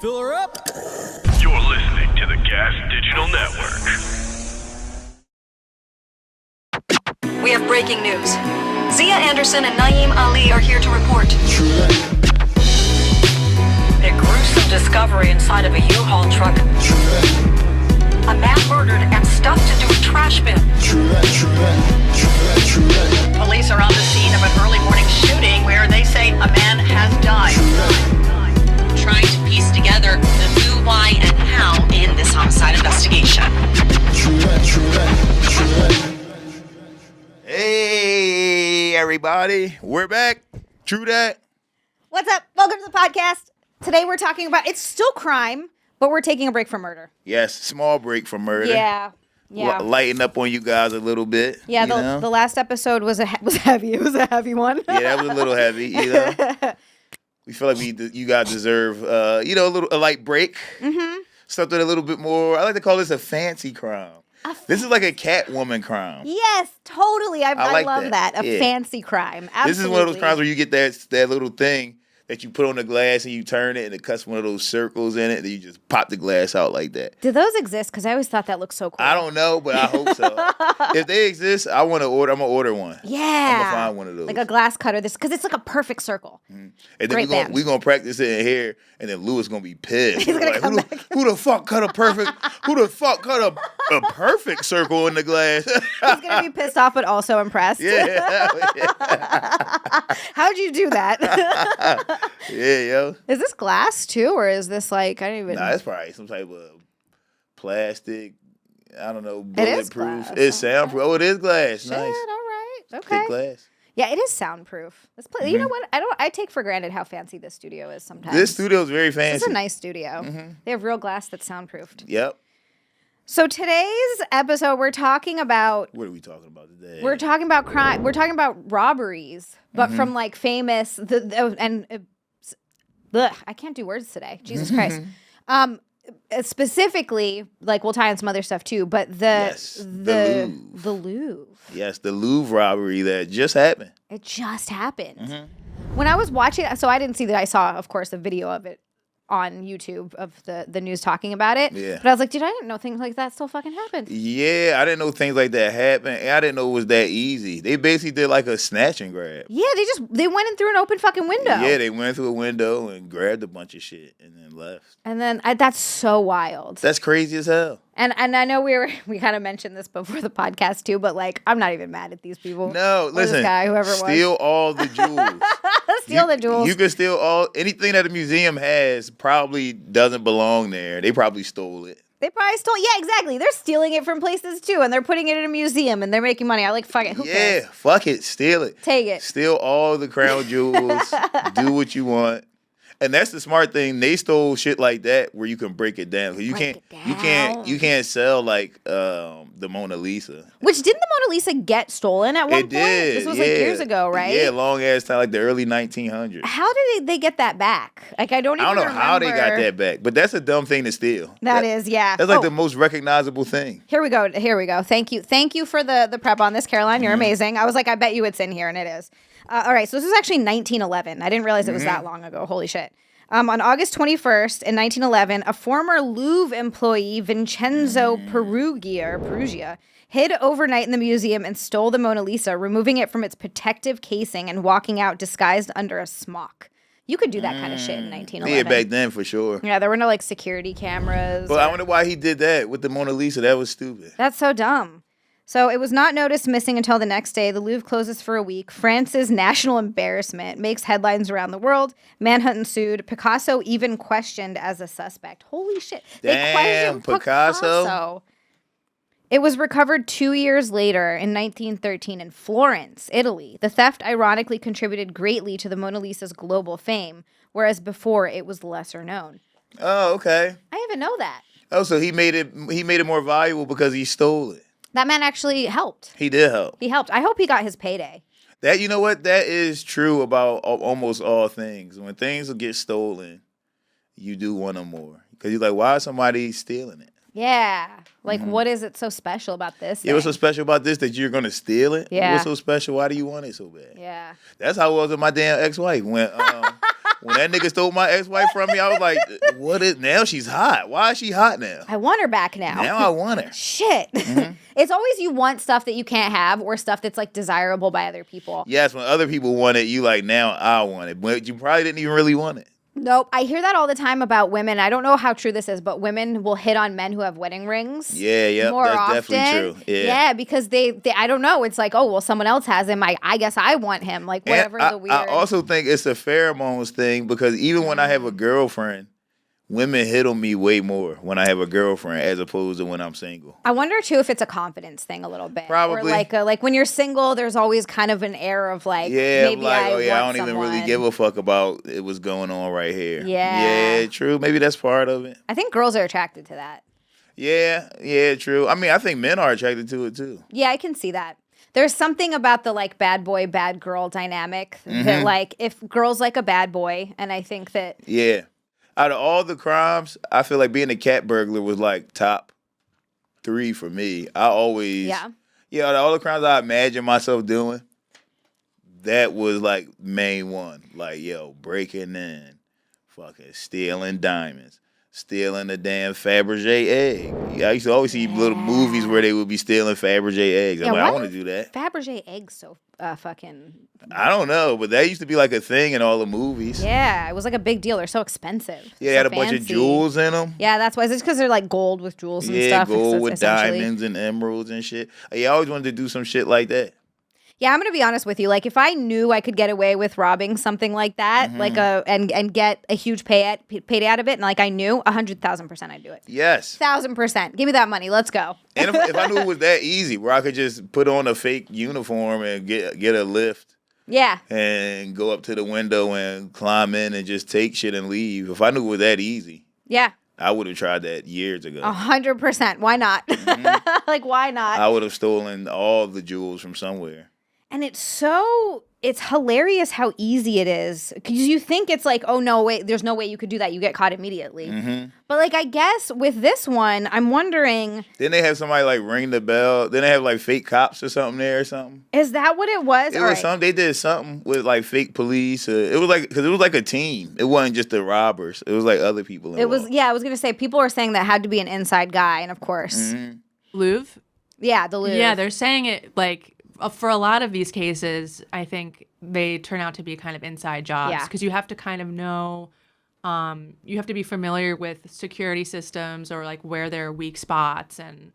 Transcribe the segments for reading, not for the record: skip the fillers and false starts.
Fill her up. You're listening to the Gas Digital Network. We have breaking news. Zia Anderson and Naeem Ali are here to report. A gruesome discovery inside of a U-Haul truck. A man murdered and stuffed into a trash bin. Police are on the scene of an early morning shooting where they say a man has died. Trying to piece together the who, why, and how in this homicide investigation. Hey, everybody. We're back. True Dat. What's up? Welcome to the podcast. Today we're talking about, it's still crime, but we're taking a break from murder. Yes, small break from murder. Yeah. Lighten up on you guys a little bit. Yeah, the last episode was heavy. It was a heavy one. Yeah, that was a little heavy, you know. We feel like you guys deserve, a light break. Mm-hmm. Something a little bit more, I like to call this a fancy crime. This is like a Catwoman crime. Yes, totally. I love that. A fancy crime. Absolutely. This is one of those crimes where you get that little thing that you put on the glass and you turn it and it cuts one of those circles in it and you just pop the glass out like that. Do those exist? Because I always thought that looked so cool. I don't know, but I hope so. If they exist, I'm going to order one. Yeah. I'm going to find one of those. Like a glass cutter, because it's like a perfect circle. Mm-hmm. And then we're going to practice it in here and then Louis going to be pissed. He's going to come back. Who the fuck cut a perfect circle in the glass? He's going to be pissed off but also impressed. Yeah. How'd you do that? Yeah, yo. Is this glass too, or is this like, I don't even... Nah, it's probably some type of plastic, I don't know, bulletproof. bulletproof. It's soundproof. Oh, it is glass. Shit, Nice. all right. Okay. Thick glass. Yeah, it is soundproof. You know what? I take for granted how fancy this studio is sometimes. This studio is very fancy. This is a nice studio. Mm-hmm. They have real glass that's soundproofed. Yep. So today's episode, we're talking about... What are we talking about today? We're talking about crime. We're talking about robberies, but from like famous... I can't do words today. Jesus Christ. Specifically, like we'll tie in some other stuff too, but the Louvre. Yes, the Louvre robbery that just happened. It just happened. Mm-hmm. When I was watching, so I didn't see that. I saw, of course, a video of it on YouTube of the news talking about it. Yeah. But I was like, dude, I didn't know things like that still fucking happened. Yeah, I didn't know things like that happened. And I didn't know it was that easy. They basically did like a snatch and grab. Yeah, they went in through an open fucking window. Yeah, they went through a window and grabbed a bunch of shit and then left. And then that's so wild. That's crazy as hell. And I know we kind of mentioned this before the podcast too, but like I'm not even mad at these people. No, listen, this guy, whoever it was. Steal all the jewels. Steal the jewels. You can steal anything that a museum has probably doesn't belong there. They probably stole it. They probably stole. Yeah, exactly. They're stealing it from places too, and they're putting it in a museum, and they're making money. I like fuck it. Who cares? Yeah, fuck it. Steal it. Take it. Steal all the crown jewels. Do what you want. And that's the smart thing. They stole shit like that where you can break it down. You can't sell like the Mona Lisa. Which didn't the Mona Lisa get stolen at one point? It did. This was like years ago, right? Yeah, long ass time, like the early 1900s. How did they get that back? Like I don't know how they got that back, but that's a dumb thing to steal. That is, yeah. That's like the most recognizable thing. Here we go. Thank you for the prep on this, Caroline. You're amazing. I was like, I bet you it's in here, and it is. All right, so this is actually 1911. I didn't realize it was that long ago. Holy shit. On August 21st in 1911, a former Louvre employee, Vincenzo Perugia, hid overnight in the museum and stole the Mona Lisa, removing it from its protective casing and walking out disguised under a smock. You could do that kind of shit in 1911. Yeah, back then for sure. Yeah, there were no like security cameras. But I wonder why he did that with the Mona Lisa. That was stupid. That's so dumb. So it was not noticed missing until the next day. The Louvre closes for a week. France's national embarrassment makes headlines around the world. Manhunt ensued. Picasso even questioned as a suspect. Holy shit. Damn, they questioned Picasso. It was recovered 2 years later in 1913 in Florence, Italy. The theft ironically contributed greatly to the Mona Lisa's global fame, whereas before it was lesser known. Oh, okay. I didn't even know that. Oh, so he made it more valuable because he stole it. That man actually helped. He did help. He helped. I hope he got his payday. That, you know what? That is true about almost all things. When things get stolen, you do want them more. Because you're like, why is somebody stealing it? Yeah. Like, what is it so special about this? Yeah, what's so special about this that you're going to steal it? Yeah. What's so special? Why do you want it so bad? Yeah. That's how it was with my damn ex-wife. When that nigga stole my ex-wife from me, I was like, what is, now she's hot. Why is she hot now? I want her back now. Now I want her. Shit. It's always you want stuff that you can't have or stuff that's like desirable by other people. Yes, when other people want it, you like, now I want it. But you probably didn't even really want it. Nope. I hear that all the time about women. I don't know how true this is, but women will hit on men who have wedding rings. Yeah, more that's often. definitely true. Yeah, because they I don't know. It's like, oh, well, someone else has him. I guess I want him. Like, whatever And the weird. I also think it's a pheromones thing because even when I have a girlfriend, women hit on me way more when I have a girlfriend as opposed to when I'm single. I wonder too if it's a confidence thing a little bit. Probably. Or like when you're single, there's always kind of an air of like, Yeah, maybe like, I I want don't even really someone. give a fuck about what's going on right here. Yeah. Yeah, true. Maybe that's part of it. I think girls are attracted to that. Yeah, true. I mean, I think men are attracted to it too. Yeah, I can see that. There's something about the like bad boy, bad girl dynamic that like if girls like a bad boy, and I think that Yeah. Out of all the crimes, I feel like being a cat burglar was like top 3 for me. I always, Yeah. Out of all the crimes I imagine myself doing, that was like main one. Like, breaking in, fucking stealing diamonds, stealing a damn Faberge egg. Yeah, I used to always see little movies where they would be stealing Faberge eggs. I'm like, I why want to are do that. Faberge eggs so fucking. I don't know, but that used to be like a thing in all the movies. Yeah, it was like a big deal. They're so expensive. Yeah, they so had a bunch of fancy. jewels in them. Yeah, that's why. Is it because they're like gold with jewels and Yeah, stuff? gold So with essentially- diamonds and emeralds and shit. I always wanted to do some shit like that. Yeah, I'm gonna be honest with you. Like, if I knew I could get away with robbing something like that, like and get a huge payday out of it, and like I knew 100,000% I'd do it. Yes. 1,000%. Give me that money. Let's go. And if I knew it was that easy, where I could just put on a fake uniform and get a lift Yeah. and go up to the window and climb in and just take shit and leave. If I knew it was that easy, Yeah. I would have tried that years ago. 100%. Why not? Like, why not? I would have stolen all the jewels from somewhere. And it's hilarious how easy it is. Because you think it's like, oh, no, wait, there's no way you could do that. You get caught immediately. But, like, I guess with this one, I'm wondering. Then they have somebody, like, ring the bell. Then they have, like, fake cops or something there or something. Is that what it was? It was something. They did something with, like, fake police. It was, like, because it was, like, a team. It wasn't just the robbers. It was, like, other people involved. It was, I was going to say, people are saying that had to be an inside guy. And, of course. Louvre? Yeah, the Louvre. Yeah, they're saying it like for a lot of these cases, I think they turn out to be kind of inside jobs Yeah. because you have to kind of know, you have to be familiar with security systems or like where there are weak spots, and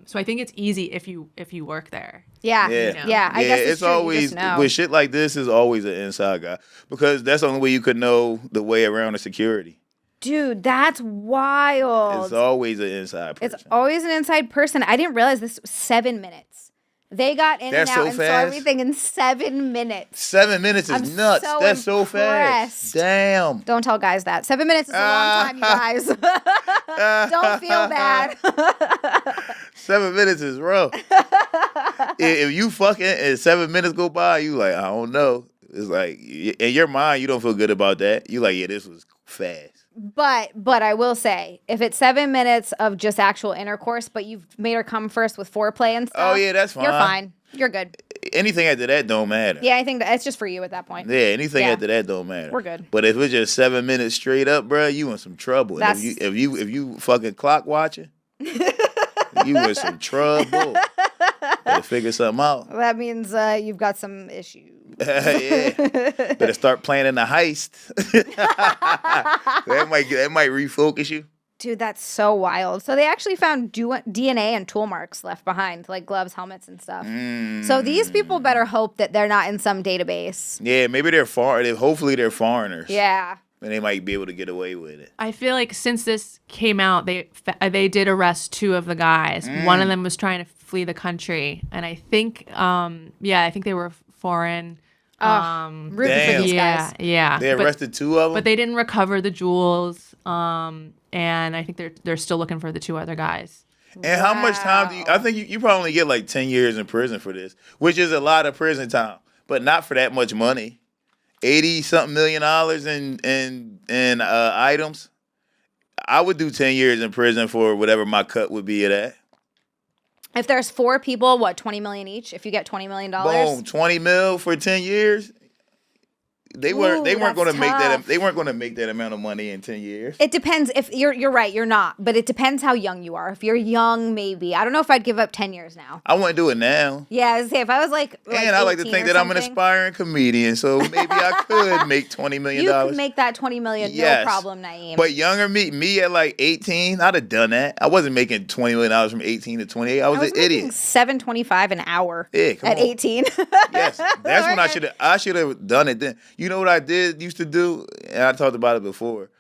so I think it's easy if you work there. Yeah. Yeah. Yeah. I guess it's true. You always just know. with shit like this is always an inside guy because that's the only way you could know the way around the security. Dude, that's wild. It's always an inside person. It's always an inside person. I didn't realize this was 7 minutes. They got in That's and out so and saw fast? everything in 7 minutes. 7 minutes is I'm nuts. so That's so impressed. fast. Damn. Don't tell guys that. 7 minutes is a long time, you guys. Don't feel bad. 7 minutes is rough. If you fucking and 7 minutes go by, you like, I don't know. It's like in your mind, you don't feel good about that. You like, yeah, this was fast. But I will say, if it's 7 minutes of just actual intercourse, but you've made her come first with foreplay and stuff. Oh yeah, that's fine. You're fine. You're good. Anything after that don't matter. Yeah, I think that it's just for you at that point. Yeah, anything Yeah. after that don't matter. We're good. But if it's just 7 minutes straight up, bro, you in some trouble. And That's- if you fucking clock watching, you in some trouble. Better figure something out. That means you've got some issues. Yeah. Better start planning a heist. that might refocus you. Dude, that's so wild. So they actually found DNA and tool marks left behind, like gloves, helmets, and stuff. So these people better hope that they're not in some database. Yeah, maybe they're hopefully they're foreigners. Yeah. And they might be able to get away with it. I feel like since this came out, they did arrest 2 of the guys. One of them was trying to flee the country, and I think I think they were foreign. Rooting for Damn. these Yeah, guys. yeah. They arrested 2 of them. But they didn't recover the jewels. And I think they're still looking for the 2 other guys. And how much time do you? I think you probably get like 10 years in prison for this, which is a lot of prison time, but not for that much money. $80-something million in items. I would do 10 years in prison for whatever my cut would be of that. If there's 4 people, what, $20 million each? If you get $20 million? Boom, 20 mil for 10 years. they weren't that's going to make that. tough. They weren't going to make that amount of money in 10 years. It depends. If you're right, you're not. But it depends how young you are. If you're young, maybe. I don't know if I'd give up 10 years now. I want to do it now. Yeah, I was gonna say, if I was like And I like to 18 think or that I'm an something, aspiring comedian, so maybe I could make $20 million. you could make that 20 million, Yes. no problem, Naeem. But younger me at like 18, I'd have done that. I wasn't making $20 million from 18 to 28. I was an idiot. $7.25 an hour. Yeah, come at on. 18. Yes, that's when I should have done it then. You know what I used to do, and I talked about it before.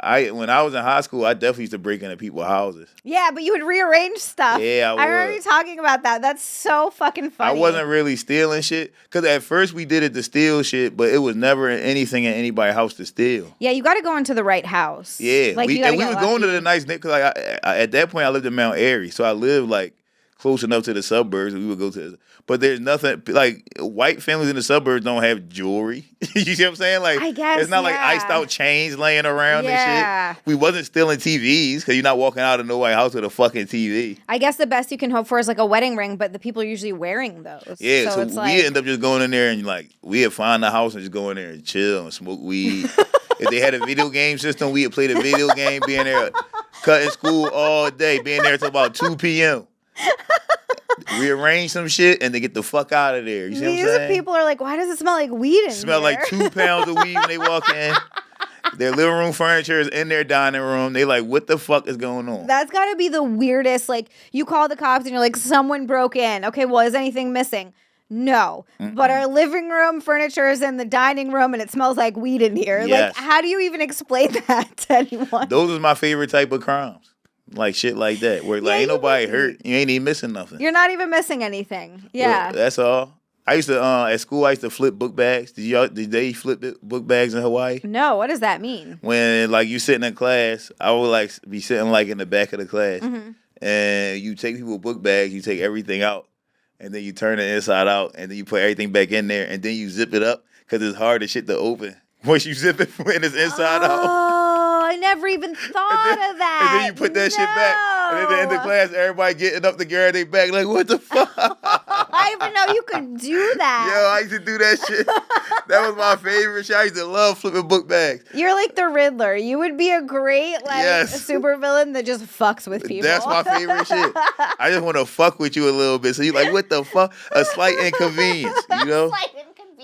When I was in high school, I definitely used to break into people's houses. Yeah, but you would rearrange stuff. Yeah, I remember would. you talking about that. That's so fucking funny. I wasn't really stealing shit because at first we did it to steal shit, but it was never anything in anybody's house to steal. Yeah, you got to go into the right house. Yeah, like we was going to the nice because at that point I lived in Mount Airy, so I lived like close enough to the suburbs. We would go to, but there's nothing like white families in the suburbs don't have jewelry. You see what I'm saying? Like, I guess, it's not like yeah. iced out chains laying around Yeah. and shit. We wasn't stealing TVs because you're not walking out of nobody's house with a fucking TV. I guess the best you can hope for is like a wedding ring, but the people are usually wearing those. Yeah, so it's we end up just going in there and like we'd find the house and just go in there and chill and smoke weed. If they had a video game system, we'd play the video game, being there, cutting school all day, being there till about 2 p.m. Rearrange some shit and then get the fuck out of there. You see what I'm saying? People are like, why does it smell like weed in Smell here? like 2 pounds of weed when they walk in. Their living room furniture is in their dining room. They like, what the fuck is going on? That's got to be the weirdest. Like, you call the cops and you're like, someone broke in. Okay, well, is anything missing? No. But our living room furniture is in the dining room and it smells like weed in here. Yes. Like, how do you even explain that to anyone? Those is my favorite type of crimes. Like shit like that. Where like ain't nobody hurt. You ain't even missing nothing. You're not even missing anything. Yeah. That's all. I used to at school I used to flip book bags. Did they flip book bags in Hawaii? No, what does that mean? When like you sitting in class, I would like be sitting like in the back of the class, and you take people's book bags, you take everything out, and then you turn it inside out, and then you put everything back in there, and then you zip it up because it's hard as shit to open. Once you zip it when it's inside out. Oh, I never even thought of that. And then you put that shit back. And at the end of class, everybody getting up to grab their back like, what the fuck? I didn't even know you could do that. Yo, I used to do that shit. That was my favorite shit. I used to love flipping book bags. You're like the Riddler. You would be a great super villain that just fucks with people. That's my favorite shit. I just want to fuck with you a little bit. So you like, what the fuck? A slight inconvenience, you know?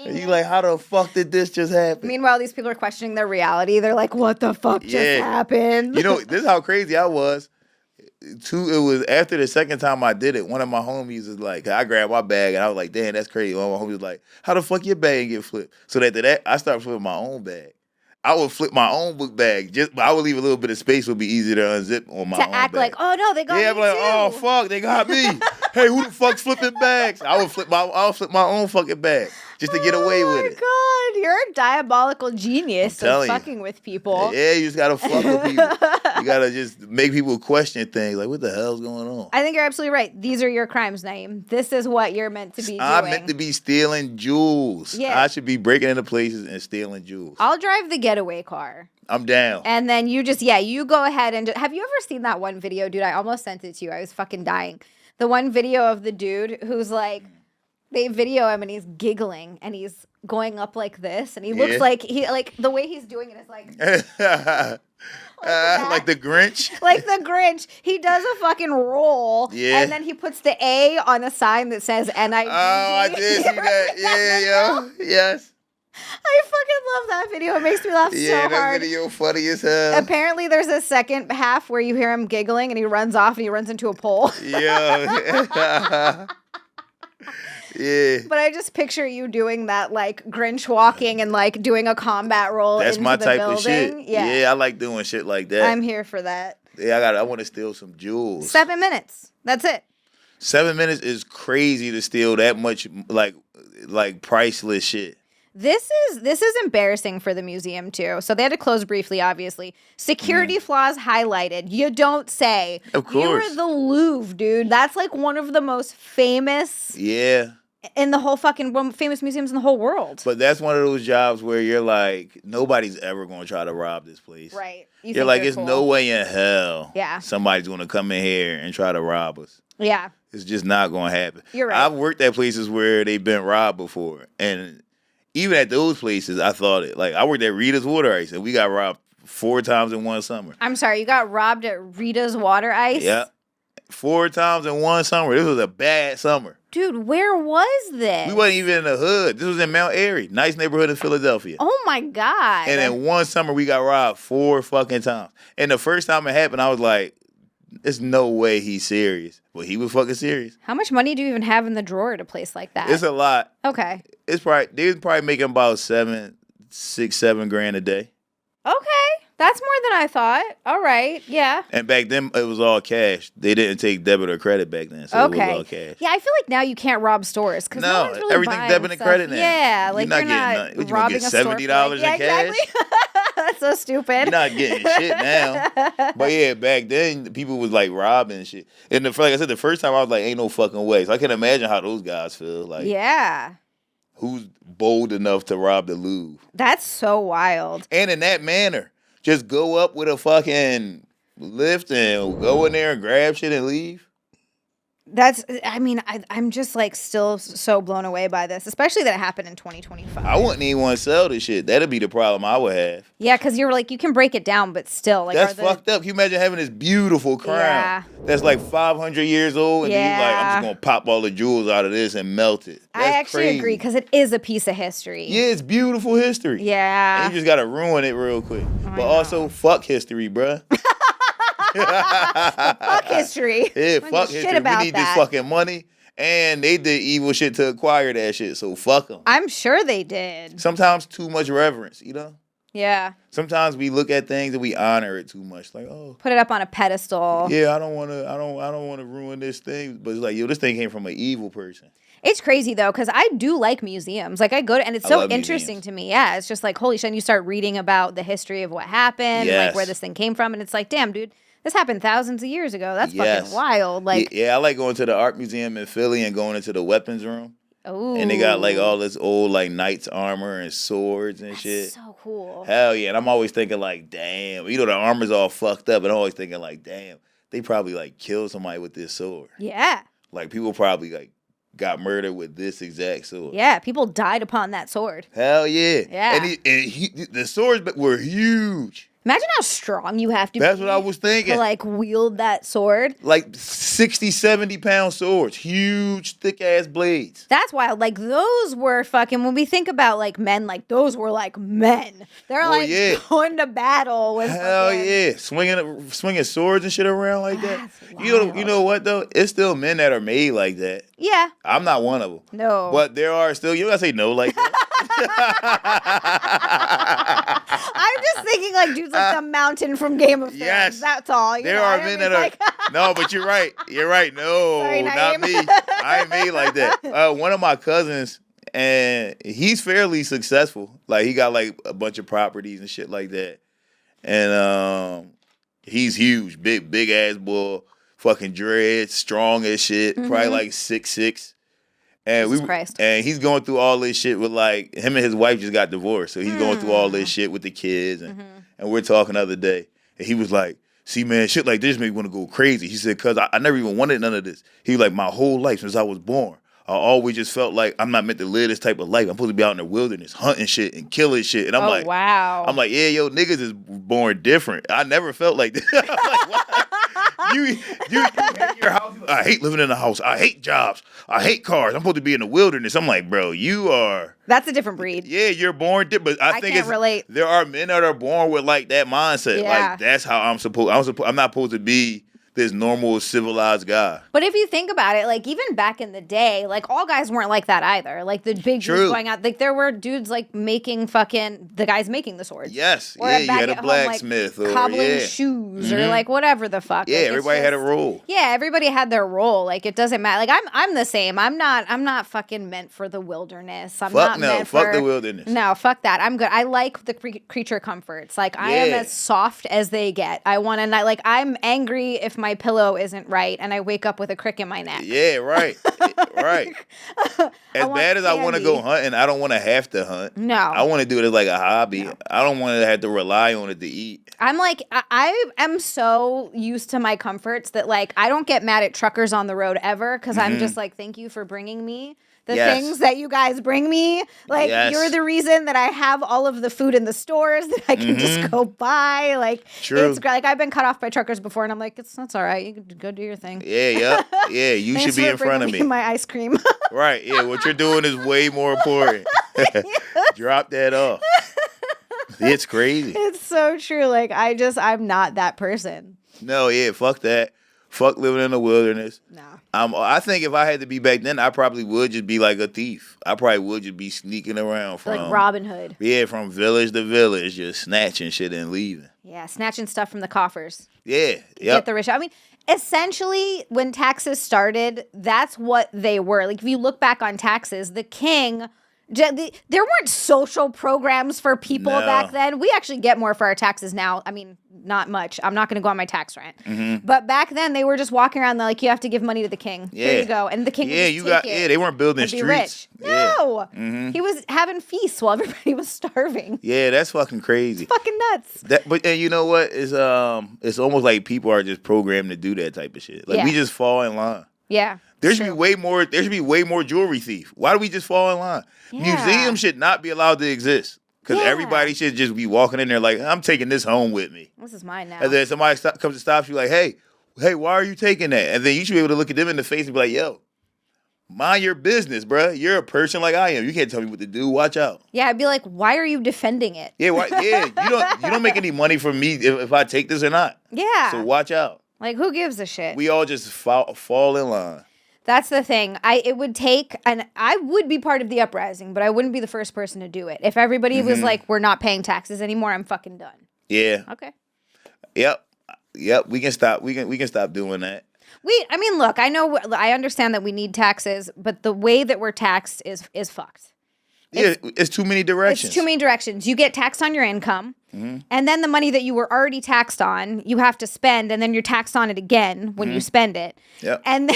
And you like, how the fuck did this just happen? Meanwhile, these people are questioning their reality. They're like, what the fuck just happened? You know, this is how crazy I was. It was after the second time I did it, one of my homies was like, I grabbed my bag and I was like, damn, that's crazy. One of my homies was like, how the fuck your bag get flipped? So after that, I started flipping my own bag. I would flip my own book bag. But I would leave a little bit of space. Would be easier to unzip on my own to act bag. like, oh no, they got me I'm like, too. oh fuck, they got me. Hey, who the fuck's flipping bags? I'll flip my own fucking bag just to get away with it. Oh my god, you're a diabolical genius of telling you. fucking with people. Yeah, you just gotta fuck with people. You gotta just make people question things like, what the hell's going on? I think you're absolutely right. These are your crimes, Naeem. This is what you're meant to be doing. I'm meant to be stealing jewels. Yeah. I should be breaking into places and stealing jewels. I'll drive the getaway car. I'm down. And then you just, you go ahead and have you ever seen that one video, dude? I almost sent it to you. I was fucking dying. The one video of the dude who's like, they video him and he's giggling and he's going up like this and he looks like the way he's doing it is like like the Grinch. like the Grinch. He does a fucking roll and then he puts the A on a sign that says NIG. Oh, I did see that. Yeah, yo. Yes. I fucking love that video. It makes me laugh so Yeah, that hard. video funny as hell. Apparently, there's a second half where you hear him giggling and he runs off and he runs into a pole. Yeah. Yeah. But I just picture you doing that, like Grinch walking and like doing a combat roll. That's into my the type building. of shit. Yeah, I like doing shit like that. I'm here for that. Yeah, I want to steal some jewels. 7 minutes. That's it. 7 minutes is crazy to steal that much like priceless shit. This is embarrassing for the museum too. So they had to close briefly, obviously. Security flaws highlighted. You don't say. Of course. You're the Louvre, dude. That's like one of the most famous in the whole fucking famous museums in the whole world. But that's one of those jobs where you're like, nobody's ever going to try to rob this place. Right. You're like, it's cool. no way in hell Yeah. somebody's going to come in here and try to rob us. Yeah. It's just not going to happen. You're right. I've worked at places where they've been robbed before, and even at those places, I thought it. Like, I worked at Rita's Water Ice, and we got robbed 4 times in one summer. I'm sorry, you got robbed at Rita's Water Ice? Yeah. 4 times in one summer. This was a bad summer. Dude, where was this? We wasn't even in the hood. This was in Mount Airy, nice neighborhood in Philadelphia. Oh my God. And in one summer, we got robbed 4 fucking times. And the first time it happened, I was like, there's no way he's serious. But he was fucking serious. How much money do you even have in the drawer at a place like that? It's a lot. Okay. They was probably making about 7 grand a day. Okay. That's more than I thought. All right. Yeah. And back then, it was all cash. They didn't take debit or credit back then, so it was all cash. Yeah, I feel like now you can't rob stores because no one's really everything's buying debit and stuff. credit now. Yeah, like you're not robbing getting nothing. a Get store. $70 in cash. Exactly. That's so stupid. You're not getting shit now. But yeah, back then people was like robbing and shit. And like I said, the first time I was like, ain't no fucking way. So I can imagine how those guys feel. Like, yeah. Who's bold enough to rob the Louvre? That's so wild. And in that manner, just go up with a fucking lift and go in there and grab shit and leave. I'm just like still so blown away by this, especially that it happened in 2025. I wouldn't even want to sell this shit. That'd be the problem I would have. Yeah, because you're like, you can break it down, but still. Like, that's fucked up. Can you imagine having this beautiful crown that's like 500 years old and then you're like, I'm just going to pop all the jewels out of this and melt it. That's I actually crazy. agree because it is a piece of history. Yeah, it's beautiful history. Yeah. And you just got to ruin it real quick. But also, fuck history, bruh. Fuck history. Yeah, fuck history. We need this fucking money. And they did evil shit to acquire that shit, so fuck them. I'm sure they did. Sometimes too much reverence, you know? Yeah. Sometimes we look at things and we honor it too much. Like, oh, put it up on a pedestal. Yeah, I don't want to ruin this thing. But it's like, yo, this thing came from an evil person. It's crazy though, because I do like museums. Like I go to, and it's so interesting to me. Yeah, it's just like holy shit. And you start reading about the history of what happened, like where this thing came from, and it's like, damn, dude, this happened thousands of years ago. That's fucking wild. Like, yeah, I like going to the art museum in Philly and going into the weapons room. Oh, and they got like all this old like knight's armor and swords and shit. So cool. Hell yeah, and I'm always thinking like, damn, you know, the armor's all fucked up, and I'm always thinking like, damn, they probably like killed somebody with this sword. Yeah. Like people probably like got murdered with this exact sword. Yeah, people died upon that sword. Hell yeah. Yeah. And the swords were huge. Imagine how strong you have to be. That's what I was thinking. To like wield that sword. Like 60, 70 pound swords. Huge, thick ass blades. That's wild. Like those were fucking, when we think about like men, like those were like men. They're going to battle with hell yeah. Swinging swords and shit around like that. You know what though? It's still men that are made like that. Yeah. I'm not one of them. No. But there are still, you gotta say no like that. I'm just thinking like dudes like the mountain from Game of Thrones. Yes. That's all. There are men that are. No, but you're right. You're right. No, sorry, not me. I ain't made like that. One of my cousins, and he's fairly successful. Like he got like a bunch of properties and shit like that. And he's huge, big ass boy, fucking dreads, strong as shit, probably like 6'6". And and he's going through all this shit with like him and his wife just got divorced, so he's going through all this shit with the kids, and we're talking the other day, and he was like, "See, man, shit like this make me want to go crazy." He said, "Cause I never even wanted none of this." He was like, "My whole life since I was born, I always just felt like I'm not meant to live this type of life. I'm supposed to be out in the wilderness hunting shit and killing shit." And I'm like, "Wow." I'm like, "Yeah, yo, niggas is born different. I never felt like this." I'm like, "What? You hate your house. I hate living in a house. I hate jobs. I hate cars. I'm supposed to be in the wilderness." I'm like, bro, you are. That's a different breed. Yeah, you're born different. But I think can't relate. There are men that are born with like that mindset. Yeah. Like that's how I'm not supposed to be this normal civilized guy. But if you think about it, like even back in the day, like all guys weren't like that either. Like the big dudes going out, like there were dudes like making the guys making the swords. Yes, or you had a blacksmith home, like, or cobbling shoes or like whatever the fuck. Yeah, like, everybody had a role. Yeah, everybody had their role. Like it doesn't matter. Like I'm the same. I'm not fucking meant for the wilderness. Fuck the wilderness. No, fuck that. I'm good. I like the creature comforts. Like I am as soft as they get. I want to not like I'm angry if my pillow isn't right and I wake up with a crick in my neck. Yeah, right. Right. As bad as I want to go hunting, I don't want to have to hunt. No. I want to do it as like a hobby. No. I don't want to have to rely on it to eat. I'm like, I am so used to my comforts that like I don't get mad at truckers on the road ever because I'm just like, thank you for bringing me The Yes. things that you guys bring me, like Yes. you're the reason that I have all of the food in the stores that I can just go buy. Like True. it's great. Like I've been cut off by truckers before, and I'm like, that's all right. You can go do your thing. Yeah. You Thanks should be for in front of bringing me. my ice cream. Right. Yeah. What you're doing is way more important. Drop that off. It's crazy. It's so true. Like I'm not that person. No. Yeah. Fuck that. Fuck living in the wilderness. No. I think if I had to be back then, I probably would just be like a thief. I probably would just be sneaking around from Like Robin Hood. Yeah, from village to village, just snatching shit and leaving. Yeah, snatching stuff from the coffers. Yeah. Get Yep. the rich. I mean, essentially, when taxes started, that's what they were. Like, if you look back on taxes, the king, there weren't social programs for people No. back then. We actually get more for our taxes now. I mean, not much. I'm not going to go on my tax rant. Mm-hmm. But back then, they were just walking around, like, you have to give money to the king. Here Yeah. you go. And the king would Yeah, just you take got. it Yeah, they weren't building and be streets. rich. Yeah. No. Mhm. He was having feasts while everybody was starving. Yeah, that's fucking crazy. Fucking nuts. And you know what? It's almost like people are just programmed to do that type of shit. Like we Yeah. just fall in line. Yeah. There should be way more. There should be way more jewelry thief. Why do we just fall in line? Yeah. Museums should not be allowed to exist because Yeah. everybody should just be walking in there like, I'm taking this home with me. This is mine now. And then somebody comes and stops you like, hey, why are you taking that? And then you should be able to look at them in the face and be like, yo, mind your business, bruh. You're a person like I am. You can't tell me what to do. Watch out. Yeah, I'd be like, why are you defending it? Yeah, you don't make any money from me if I take this or not. Yeah. So watch out. Like, who gives a shit? We all just fall in line. That's the thing. It would take, and I would be part of the uprising, but I wouldn't be the first person to do it. If everybody was like, we're not paying taxes anymore, I'm fucking done. Yeah. Okay. Yep. We can stop. We can stop doing that. I mean, look, I understand that we need taxes, but the way that we're taxed is fucked. Yeah, it's too many directions. It's too many directions. You get taxed on your income, and then the money that you were already taxed on, you have to spend, and then you're taxed on it again when you spend it. Yep. And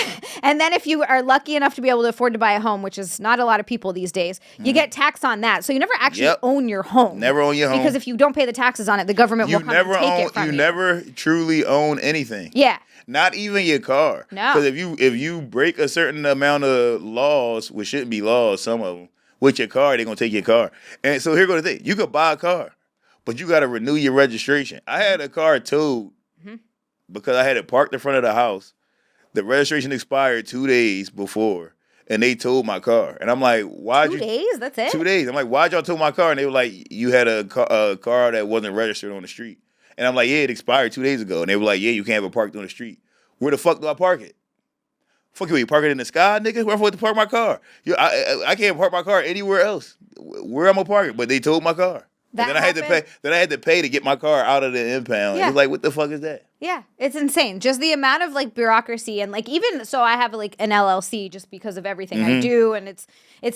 then if you are lucky enough to be able to afford to buy a home, which is not a lot of people these days, you get taxed on that. So you never actually own your home. Never own your home. Because if you don't pay the taxes on it, the government will come and take it from you. You never truly own anything. Yeah. Not even your car. No. Because if you break a certain amount of laws, which shouldn't be laws, some of them, with your car, they're going to take your car. And so here go the thing. You could buy a car, but you got to renew your registration. I had a car towed because I had it parked in front of the house. The registration expired 2 days before, and they towed my car. And I'm like, why'd 2 days? That's it? 2 days. I'm like, why'd y'all tow my car? And they were like, you had a car that wasn't registered on the street. And I'm like, yeah, it expired 2 days ago. And they were like, yeah, you can't have it parked on the street. Where the fuck do I park it? Fuck you park it in the sky, nigga? Where am I supposed to park my car? I can't park my car anywhere else. Where am I park it? But they towed my car. That And then I had to pay. Then I had to pay to get my car out of the impound. Yeah. It was like, what the fuck is that? Yeah, it's insane. Just the amount of like bureaucracy and like even so I have like an LLC just because of everything I do and it's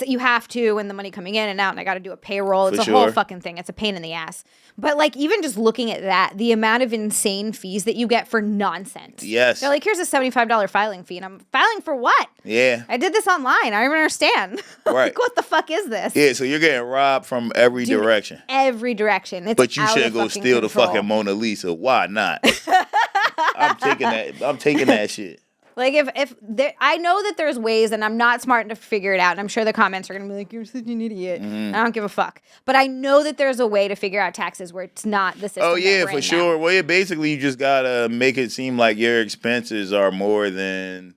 you have to and the money coming in and out and I got to do a payroll. It's For a whole sure. fucking thing. It's a pain in the ass. But like even just looking at that, the amount of insane fees that you get for nonsense. Yes. They're like, here's a $75 filing fee and I'm filing for what? Yeah. I did this online. I don't even understand. Right. Like what the fuck is this? Yeah. So you're getting robbed from every Dude, direction. Every direction. It's But you out shouldn't of go fucking steal control. the fucking Mona Lisa. Why not? I'm taking that shit. Like if there, I know that there's ways, and I'm not smart enough to figure it out, and I'm sure the comments are gonna be like, "You're such an idiot." I don't give a fuck. But I know that there's a way to figure out taxes where it's not the system. Oh that yeah, we're for in sure. now. Well, yeah, basically you just gotta make it seem like your expenses are more than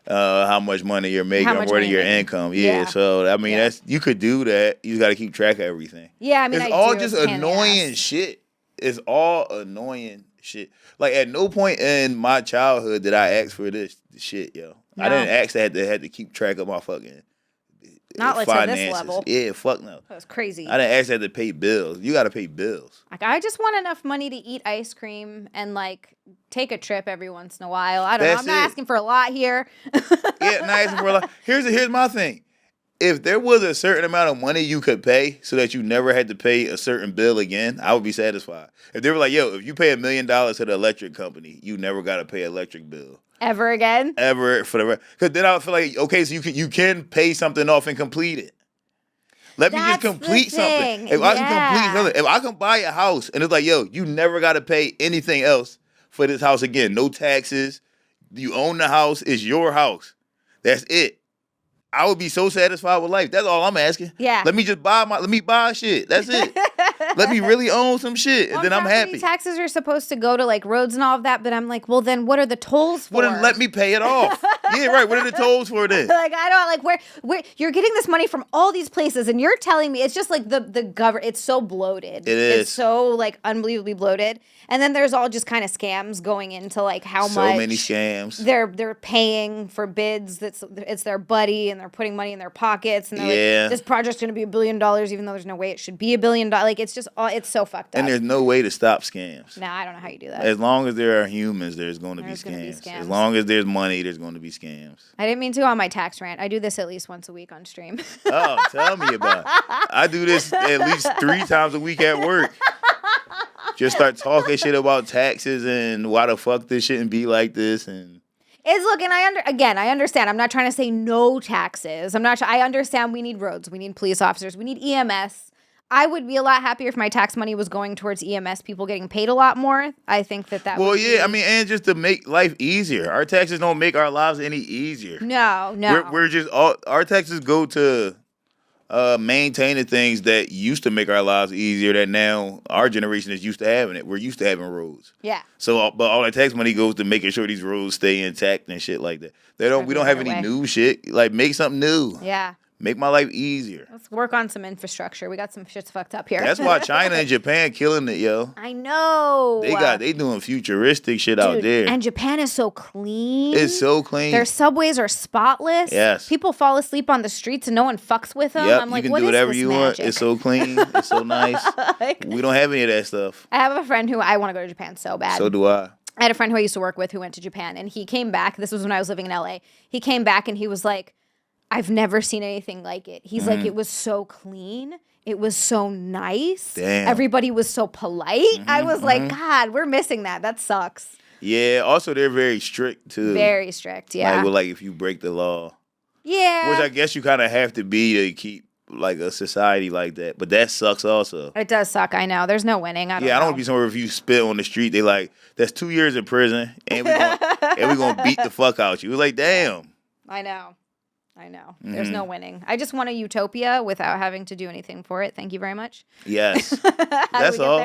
how much money you're making, How or much more than money your you're making. income. Yeah. Yeah. So I mean, Yeah. you could do that. You just gotta keep track of everything. Yeah, I mean, it's I all do. just It's a pain in the annoying ass. shit. It's all annoying shit. Like at no point in my childhood did I ask for this shit, yo. I No. didn't ask that. I had to keep track of my fucking Not like to this finances. level. Yeah, fuck no. That was crazy. I didn't ask that to pay bills. You got to pay bills. Like I just want enough money to eat ice cream and like take a trip every once in a while. I don't know. That's I'm not it. asking for a lot here. Yeah, not asking for a lot. Here's my thing. If there was a certain amount of money you could pay so that you never had to pay a certain bill again, I would be satisfied. If they were like, yo, if you pay $1 million to the electric company, you never got to pay an electric bill. Ever again? Ever for the rest. Because then I would feel like, okay, so you can pay something off and complete it. Let me just That's the complete something. thing. If I can complete Yeah. something, if I can buy a house and it's like, yo, you never got to pay anything else for this house again. No taxes. You own the house. It's your house. That's it. I would be so satisfied with life. That's all I'm asking. Yeah. Let me buy shit. That's it. Let me really own some shit, and then I'm property happy. Taxes are supposed to go to like roads and all of that, but I'm like, well, then what are the tolls for? Well, then let me pay it off. Yeah, right. What are the tolls for then? Like I don't like where you're getting this money from all these places, and you're telling me it's just like the government. It's so bloated. It is. It's so like unbelievably bloated. And then there's all just kind of scams going into like how much. So many scams. They're paying for bids. It's their buddy, and they're putting money in their pockets. And they're like, this project's gonna be $1 billion, even though there's no way it should be $1 billion. Like it's just it's so fucked up. And there's no way to stop scams. Nah, I don't know how you do that. As long as there are humans, there's going to be scams. As long as there's money, there's going to be scams. I didn't mean to go on my tax rant. I do this at least once a week on stream. Oh, tell me about it. I do this at least 3 times a week at work. Just start talking shit about taxes and why the fuck this shouldn't be like this. And I understand. I'm not trying to say no taxes. I understand we need roads. We need police officers. We need EMS. I would be a lot happier if my tax money was going towards EMS people getting paid a lot more. I think that well, yeah, I mean, and just to make life easier. Our taxes don't make our lives any easier. No. We're just our taxes go to maintaining things that used to make our lives easier that now our generation is used to having it. We're used to having roads. Yeah. So, but all that tax money goes to making sure these roads stay intact and shit like that. We don't have any new shit. Like, make something new. Yeah. Make my life easier. Let's work on some infrastructure. We got some shit's fucked up here. That's why China and Japan killing it, yo. I know. They doing futuristic shit out there. And Japan is so clean. It's so clean. Their subways are spotless. Yes. People fall asleep on the streets and no one fucks with them. Yep, I'm like, you can what do is whatever this you magic? want. It's so clean. It's so nice. We don't have any of that stuff. I have a friend who I want to go to Japan so bad. So do I. I had a friend who I used to work with who went to Japan, and he came back. This was when I was living in LA. He came back and he was like, I've never seen anything like it. He's like, it was so clean. It was so nice. Damn. Everybody was so polite. I was like, God, we're missing that. That sucks. Yeah. Also, they're very strict too. Very strict. Yeah. Like if you break the law. Yeah. Which I guess you kind of have to be to keep like a society like that. But that sucks also. It does suck. I know. There's no winning. I don't want to be somewhere if you spit on the street. They like, that's 2 years in prison, and we gonna beat the fuck out you. It's like, damn. I know. There's no winning. I just want a utopia without having to do anything for it. Thank you very much. Yes. That's all.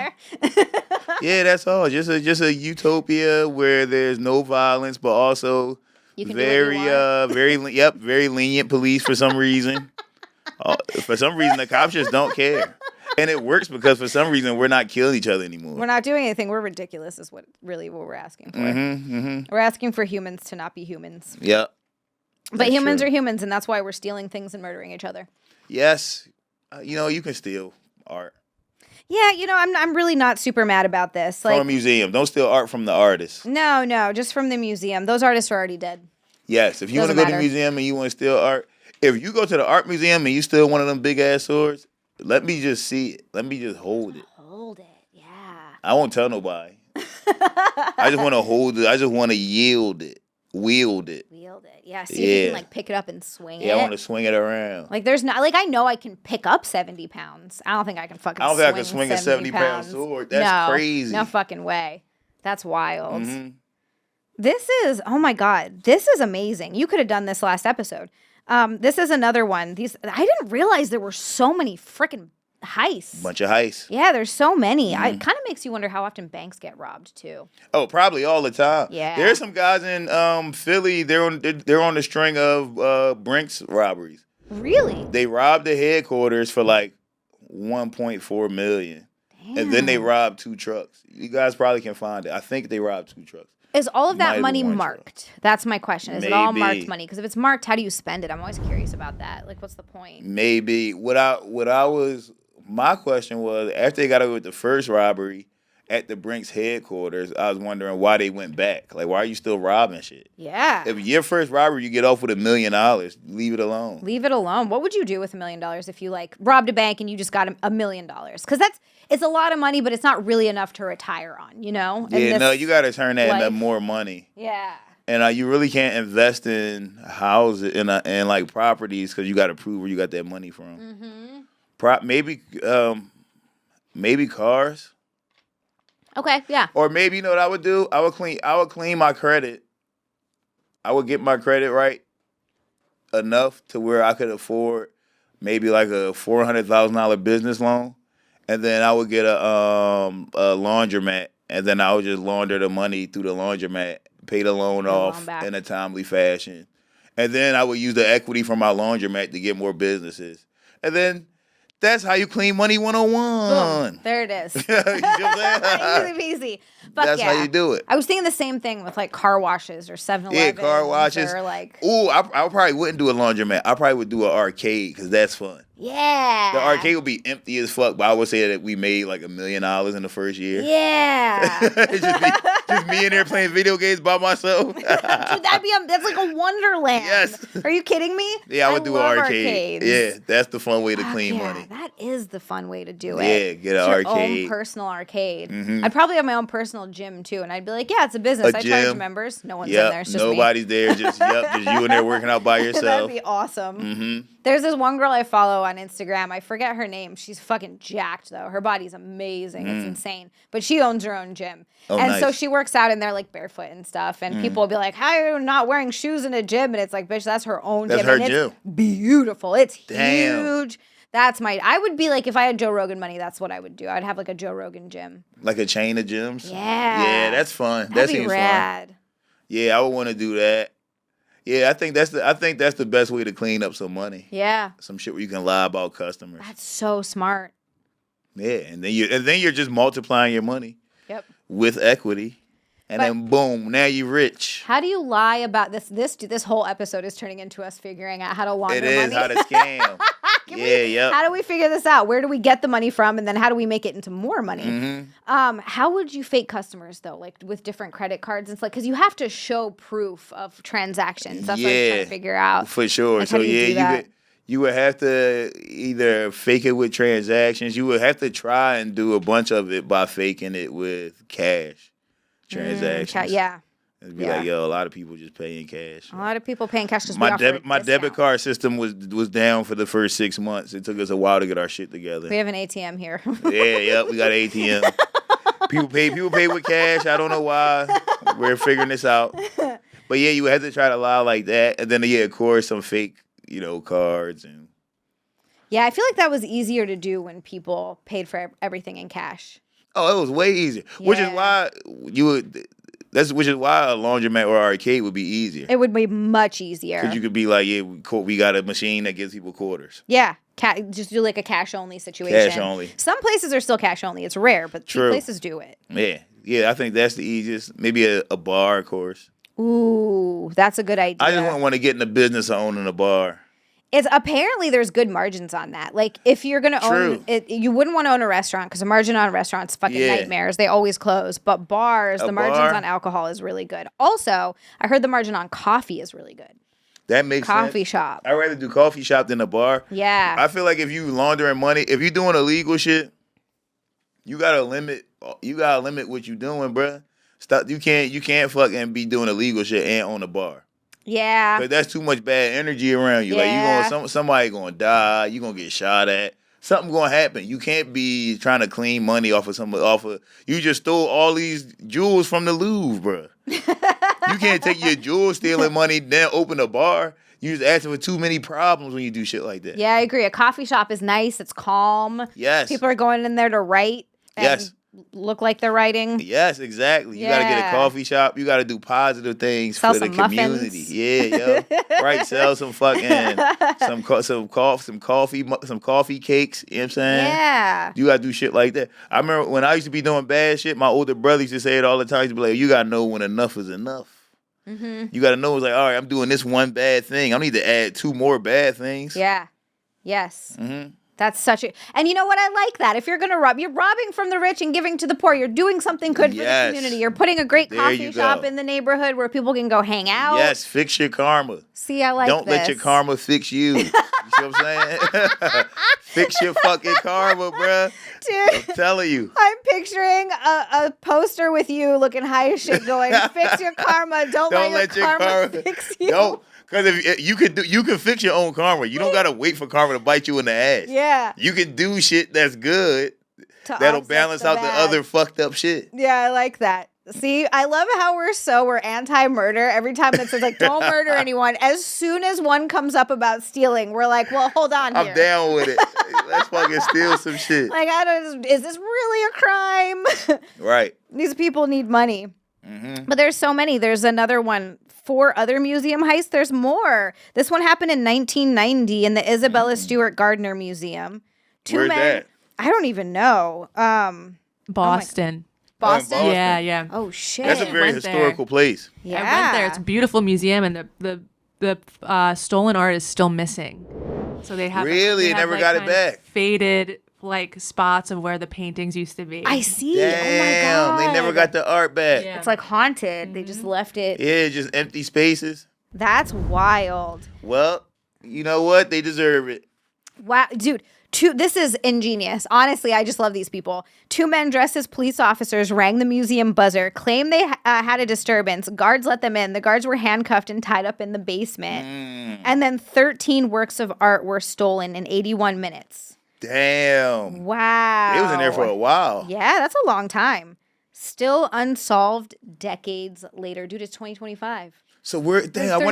Yeah, that's all. Just a utopia where there's no violence, but also You can very do what you want. very lenient police for some reason. For some reason, the cops just don't care. And it works because for some reason, we're not killing each other anymore. We're not doing anything. We're ridiculous is what we're asking for. We're asking for humans to not be humans. Yep. But humans are humans, and that's why we're stealing things and murdering each other. Yes. You can steal art. Yeah, I'm really not super mad about this. From a museum. Don't steal art from the artist. No, just from the museum. Those artists are already dead. Yes, if you want to go to the museum and you want to steal art, if you go to the art museum and you steal one of them big-ass swords, let me just see it. Let me just hold it. Hold it, yeah. I won't tell nobody. I just want to hold it. I just want to yield it. Wield it. Yeah, see if you can like pick it up and swing it. Yeah, I want to swing it around. Like there's not I know I can pick up 70 pounds. I don't think I can fucking I don't think I can swing a 70-pound sword. That's crazy. No fucking way. That's wild. This is, oh my God, this is amazing. You could have done this last episode. This is another one. I didn't realize there were so many freaking heists. Bunch of heists. Yeah, there's so many. It kind of makes you wonder how often banks get robbed too. Oh, probably all the time. Yeah. There's some guys in Philly. They're on the string of Brinks robberies. Really? They robbed the headquarters for like $1.4 million. Damn. And then they robbed 2 trucks. You guys probably can find it. I think they robbed 2 trucks. Is all of that money marked? That's my question. Is it all marked money? Because if it's marked, how do you spend it? I'm always curious about that. Like, what's the point? Maybe. My question was, after they got away with the first robbery at the Brinks headquarters, I was wondering why they went back. Like, why are you still robbing shit? Yeah. If your first robbery, you get off with $1 million, leave it alone. Leave it alone. What would you do with $1 million if you, like, robbed a bank and you just got $1 million? Because it's a lot of money, but it's not really enough to retire on, you know? Yeah, no, you got to turn that into more money. Yeah. And you really can't invest in houses and like properties because you got to prove where you got that money from. Maybe cars. Okay, yeah. Or maybe, you know what I would do? I would clean my credit. I would get my credit right. enough to where I could afford maybe like a $400,000 business loan, and then I would get a laundromat, and then I would just launder the money through the laundromat, pay the loan off back. in a timely fashion, and then I would use the equity from my laundromat to get more businesses, and then that's how you clean money 101. Boom. There it is. You see what I'm saying? Easy peasy. But That's yeah, how you do it. I was thinking the same thing with like car washes or 7-Eleven. Yeah, car washes. Or like, Ooh, I probably wouldn't do a laundromat. I probably would do an arcade because that's fun. yeah. The arcade would be empty as fuck, but I would say that we made like $1 million in the first year. Yeah. just me in there playing video games by myself. Dude, that's like a wonderland. Yes. Are you kidding me? Yeah, I would do an love arcade. arcades. Yeah, that's the fun way to clean Yeah, money. that is the fun way to do it. Yeah, get an It's your arcade. Mm-hmm. own personal arcade. I'd probably have my own personal gym too, and I'd be like, yeah, it's a business. A I charge gym. members. No one's in Yep, there. It's just nobody's there. Just you in there working out by me. yourself. That'd be awesome. There's this one girl I follow on Instagram. I forget her name. She's fucking jacked though. Her body's amazing. It's insane. But she owns her own gym. Oh, and so nice. she works out in there like barefoot and stuff. And people will be like, how are you not wearing shoes in a gym? And it's like, bitch, that's her own That's gym. her and gym. It's beautiful. It's Damn. huge. I would be like, if I had Joe Rogan money, that's what I would do. I'd have like a Joe Rogan gym. Like a chain of gyms. Yeah. Yeah, that's fun. That That'd be seems fun. rad. Yeah, I would want to do that. Yeah, I think that's the best way to clean up some money. Yeah. Some shit where you can lie about customers. That's so smart. Yeah, and then you're just multiplying your money Yep. with equity, and But- then boom, now you're rich. How do you lie about this? This whole episode is turning into us figuring out how to launder It is money. how to scam. How do we figure this out? Where do we get the money from, and then how do we make it into more money? Mm-hmm. How would you fake customers though, like with different credit cards and stuff? Because you have to show proof of transactions. That's what I'm trying to figure out. For sure. Like, So how do you do that? you would have to either fake it with transactions. You would have to try and do a bunch of it by faking it with cash transactions. Yeah. It'd be Yeah. like, yo, a lot of people just pay in cash. A lot of people paying cash because My debit card system was down for the first 6 months. It took us a while to get our shit together. We have an ATM here. Yep, we got an ATM. People pay with cash. I don't know why. We're figuring this out. But yeah, you have to try to lie like that, and then of course, some fake, cards and. Yeah, I feel like that was easier to do when people paid for everything in cash. Oh, it was way easier. Which is Yeah. why which is why a laundromat or arcade would be easier. It would be much easier. Because you could be like, yeah, we got a machine that gives people quarters. Yeah, just do like a cash only situation. Cash only. Some places are still cash only. It's rare, but True. places do it. Yeah. I think that's the easiest. Maybe a bar, of course. Ooh, that's a good idea. I just wouldn't want to get in the business of owning a bar. It's apparently there's good margins on that. Like if you're gonna own it, you wouldn't want to own a restaurant because the margin on restaurants fucking nightmares. They always close. But bars, the margins on alcohol is really good. Also, I heard the margin on coffee is really good. That makes sense. Coffee shop. I'd rather do coffee shop than a bar. Yeah. I feel like if you laundering money, if you doing illegal shit, you gotta limit what you doing, bruh. Stop. You can't fucking be doing illegal shit and own a bar. Yeah. Cause that's too much bad energy around you. Yeah. Like somebody gonna die. You gonna get shot at. Something gonna happen. You can't be trying to clean money off of. You just stole all these jewels from the Louvre, bruh. You can't take your jewels stealing money, then open a bar. You just asking for too many problems when you do shit like that. Yeah, I agree. A coffee shop is nice. It's calm. Yes. People are going in there to write. And Yes. Look like they're writing. Yes, exactly. You gotta get Yeah. a coffee shop. You gotta do positive things Sell for the some muffins. community. Yeah, yo. Right, sell some fucking some coffee cakes. You know what I'm saying? Yeah. You gotta do shit like that. I remember when I used to be doing bad shit. My older brother used to say it all the time. He used to be like, "You gotta know when enough is enough. You gotta know it's like, all right, I'm doing this one bad thing. I need to add 2 more bad things." Yeah. Yes. That's such a, and you know what? I like that. If you're gonna rob, you're robbing from the rich and giving to the poor. You're doing something good for the Yes. community. You're putting a great There coffee you shop go. in the neighborhood where people can go hang out. Yes, fix your karma. See, I like Don't let your this. karma fix you. You see what I'm saying? Fix your fucking karma, bruh. Dude, I'm telling you. I'm picturing a poster with you looking high as shit going, fix your karma. Don't let your karma fix you. Don't. Because if you can fix your own karma. You don't gotta wait for karma to bite you in the ass. Yeah. You can do shit that's good To that'll offset balance out the bad. other fucked up shit. Yeah, I like that. See, I love how we're anti-murder. Every time it says like don't murder anyone, as soon as one comes up about stealing, we're like, well, hold on here. I'm down with it. Let's fucking steal some shit. Like, is this really a crime? Right. These people need money. But there's so many. There's another one. 4 other museum heists. There's more. This one happened in 1990 in the Isabella Gardner Museum. Where's that? I don't even know. Boston. Boston? Yeah. Oh, shit. That's a very went there. historical place. Yeah. I went there. It's a beautiful museum, and the stolen art is still missing. So they have Really? they They have, never got it kind of back? Faded like spots of where the paintings used to be. I see. Damn, Oh, my God. they never got the art back. Yeah. It's like haunted. They just left it. Yeah, just empty spaces. That's wild. Well, you know what? They deserve it. Wow, dude. This is ingenious. Honestly, I just love these people. 2 men dressed as police officers rang the museum buzzer, claimed they had a disturbance. Guards let them in. The guards were handcuffed and tied up in the basement. And then 13 works of art were stolen in 81 minutes. Damn. Wow. They was in there for a while. Yeah, that's a long time. Still unsolved decades later. Dude, it's 2025. So I wonder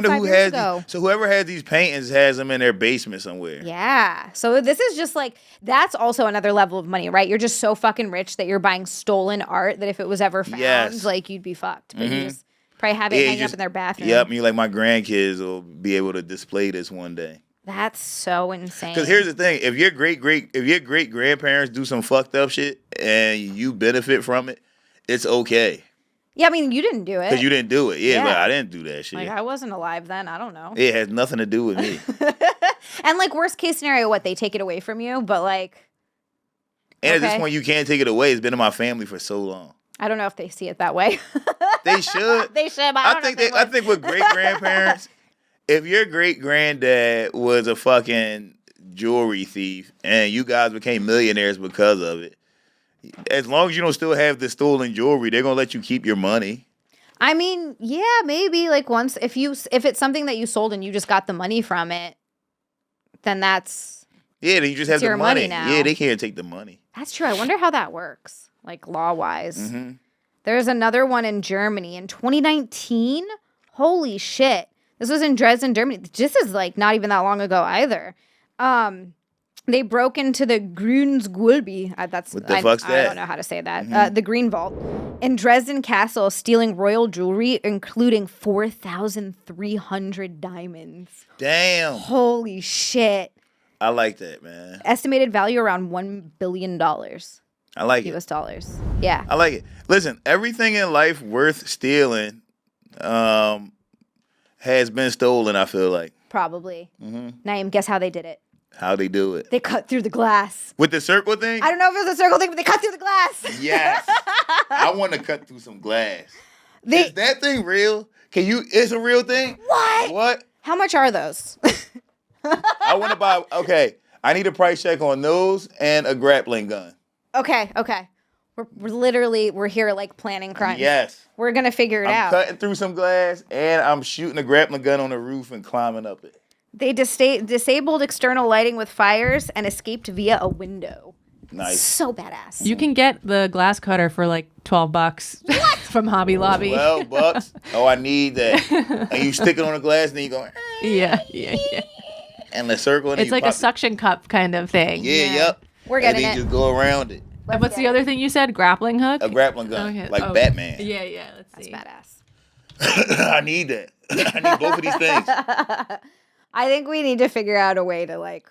35 who years has ago. so whoever has these paintings has them in their basement somewhere. Yeah. So this is just like, that's also another level of money, right? You're just so fucking rich that you're buying stolen art that if it was ever found, Yes. like you'd be fucked. But you just probably have it Yeah, hanging up in their bathroom. Yep, me like my grandkids will be able to display this one day. That's so insane. Because here's the thing: if your great grandparents do some fucked up shit and you benefit from it, it's okay Yeah, I mean, you didn't do it. because you didn't do it. Yeah, Yeah. but I didn't do that shit. Like, I wasn't alive then. I don't know. It has nothing to do with me. And like, worst case scenario, what? They take it away from you, but like, And at this Okay. point, you can't take it away. It's been in my family for so long. I don't know if they see it that way. They should. They should, but I don't know if they I would. think with great grandparents, if your great granddad was a fucking jewelry thief and you guys became millionaires because of it, as long as you don't still have the stolen jewelry, they're gonna let you keep your money. I mean, yeah, maybe like once if it's something that you sold and you just got the money from it, then that's Yeah, then you just have It's the your money. money now. Yeah, they can't take the money. true. I wonder how that works, like law wise. Mm-hmm. There's another one in Germany in 2019. Holy shit. This was in Dresden, Germany. This is like not even that long ago either. They broke into the Grünsgulby. What the fuck's I that? don't know how to say that. The Green Vault in Dresden Castle, stealing royal jewelry, including 4,300 diamonds. Damn. Holy shit! I like that, man. Estimated value around $1 billion I like it. US dollars. Yeah. I like it. Listen, everything in life worth stealing has been stolen, I feel like. Probably. Mm-hmm. Naeem, guess how they did it? How they do it. They cut through the glass. With the circle thing? I don't know if it was a circle thing, but they cut through the glass. Yes. I want to cut through some glass. They- Is that thing real? It's a real thing? What? What? How much are those? I want to buy, okay, I need a price check on those and a grappling gun. Okay. We're here like planning crimes. Yes. We're gonna figure it I'm out. cutting through some glass and I'm shooting a grappling gun on the roof and climbing up it. They disabled external lighting with fires and escaped via a window. Nice. So badass. You can get the glass cutter for like $12 from Hobby Lobby. $12? Oh, I need that. And you stick it on the glass and then you go, Yeah. and the circle. And then It's you like a pop it. suction cup kind of thing. Yeah, yep. We're getting and then it. you just go around it. And what's the other thing you said? Grappling hook? A grappling gun, Okay. like Oh, Batman. Yeah. Let's see. Badass. I need that. I need both of these things. I think we need to figure out a way to like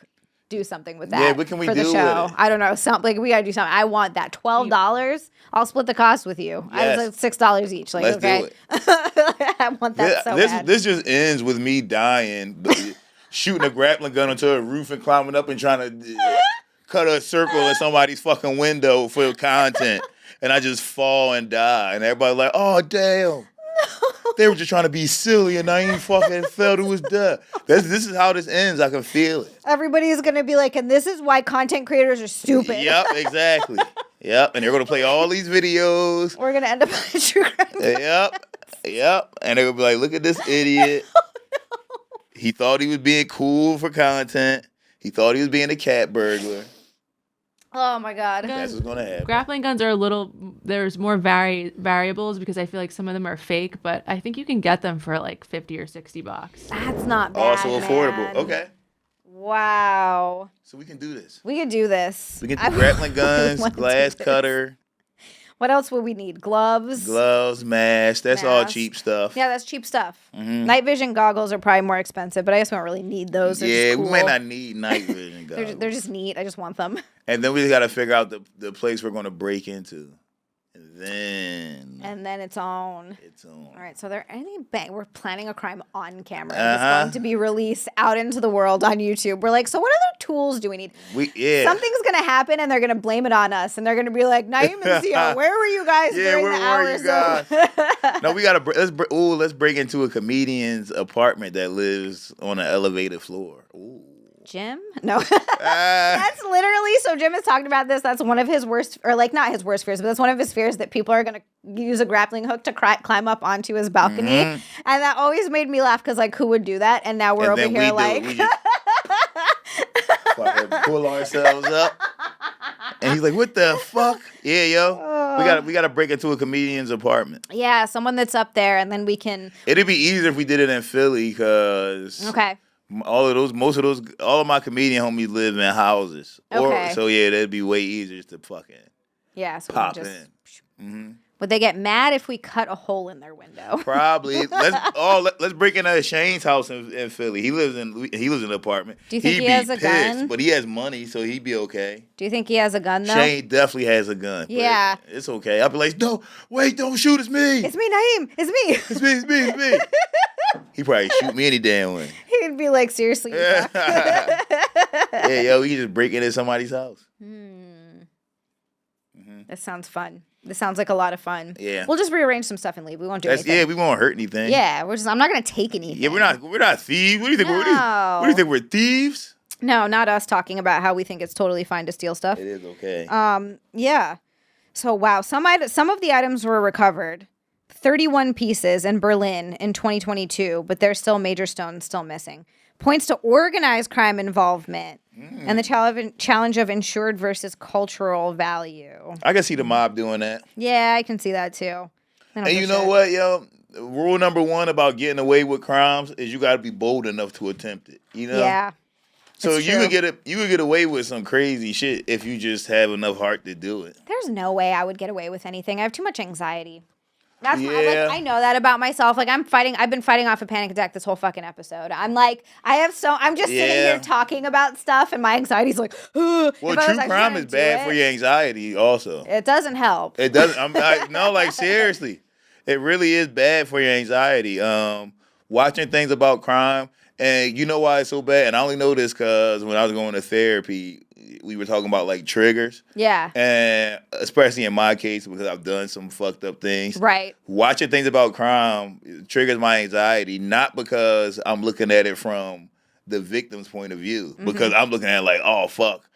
do something with that. Yeah, what can we for the do with show? it? I don't know. Like we gotta do something. I want that $12. I'll split the cost with you. Yes. I was like $6 each. Like Let's okay, do it. I want that so bad. This just ends with me dying, shooting a grappling gun onto a roof and climbing up and trying to cut a circle in somebody's fucking window for content. And I just fall and die. And everybody's like, oh, damn. They were just trying to be silly and I ain't fucking fell to his death. This is how this ends. I can feel it. Everybody's gonna be like, and this is why content creators are stupid. Yep, exactly. Yep, and they're going to play all these videos. We're gonna end up on a true crime. Yep. And they would be like, look at this idiot. He thought he was being cool for content. He thought he was being a cat burglar. Oh my god. That's what's gonna happen. Grappling guns are there's more variables because I feel like some of them are fake, but I think you can get them for like $50 or $60. That's not bad. Also affordable. man. Okay. Wow. So we can do this. We could do this. We can do grappling guns, wanna do glass this. cutter, What else would we need? Gloves. mask. That's all Mask. cheap stuff. Yeah, that's cheap stuff. Night vision goggles are probably more expensive, but I just don't really need those. They're Yeah, just cool. we might not need night vision They're, goggles. they're just neat. I just want them. And then we got to figure out the place we're going to break into. And then It's on. it's on. All right, so there anything we're planning a crime on camera. It's going to be released out into the world on YouTube. We're like, so what other tools do we need? Something's gonna happen and they're gonna blame it on us and they're gonna be like, Naeem and Zia, where were you guys during where the were hours you guys? of No, we got to let's break into a comedian's apartment that lives on an elevated floor. Ooh. Jim? No. That's literally, so Jim has talked about this. That's one of his worst, or like not his worst fears, but that's one of his fears that people are going to use a grappling hook to climb up onto his balcony. And that always made me laugh because like who would do that? And now we're over here like. We just fucking pull ourselves up. And he's like, what the fuck? Yeah, yo. We gotta break into a comedian's apartment. Yeah, someone that's up there and then we can. It'd be easier if we did it in Philly because. Okay. All of my comedian homies live in houses. Okay. So yeah, that'd be way easier just to fucking Yeah, so pop we can in. just. Would they get mad if we cut a hole in their window? Probably. Let's break into Shane's house in Philly. He lives in an apartment. Do you think He'd he be has a pissed, gun? But he has money, so he'd be okay. Do you think he has a gun though? Shane definitely has a gun. but Yeah. It's okay. I'll be like, no, wait, don't shoot, it's me. It's me, Naeem. It's me. It's me. He probably shoot me any damn way. He'd be like, seriously. You suck. Yeah, yo, we can just break into somebody's house. That sounds fun. This sounds like a lot of fun. Yeah. We'll just rearrange some stuff and leave. We won't do anything. Yeah, we won't hurt anything. Yeah, I'm not gonna take anything. Yeah, we're not thieves. What do you think? No. What do you think? We're thieves? No, not us talking about how we think it's totally fine to steal stuff. It is okay. Yeah. So wow, some of the items were recovered. 31 pieces in Berlin in 2022, but there's still major stones still missing. Points to organized crime involvement and the challenge of insured versus cultural value. I can see the mob doing that. Yeah, I can see that too. And you know what, yo? Rule number one about getting away with crimes is you got to be bold enough to attempt it. You know? Yeah. So it's you true. could get away with some crazy shit if you just have enough heart to do it. There's no way I would get away with anything. I have too much anxiety. That's Yeah. I know that about myself. Like I've been fighting off a panic attack this whole fucking episode. I'm like, I'm just sitting Yeah. here talking about stuff and my anxiety's like, ugh. Well, If I was true actually crime gonna is do bad for it, your anxiety also. It doesn't help. It doesn't. No, like seriously, it really is bad for your anxiety. Watching things about crime, and you know why it's so bad. And I only know this because when I was going to therapy, we were talking about like triggers. Yeah. And especially in my case, because I've done some fucked up things. Right. Watching things about crime triggers my anxiety, not because I'm looking at it from the victim's point of view, because I'm looking at it like, oh fuck,